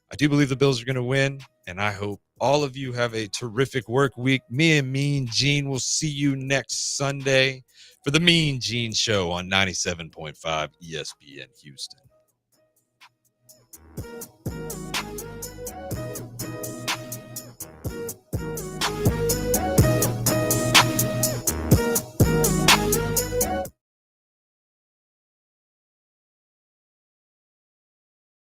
I do believe the Bills are going to win, and I hope all of you have a terrific work week. Me and Mean Gene will see you next Sunday for the Mean Gene Show on 97.5 ESPN Houston.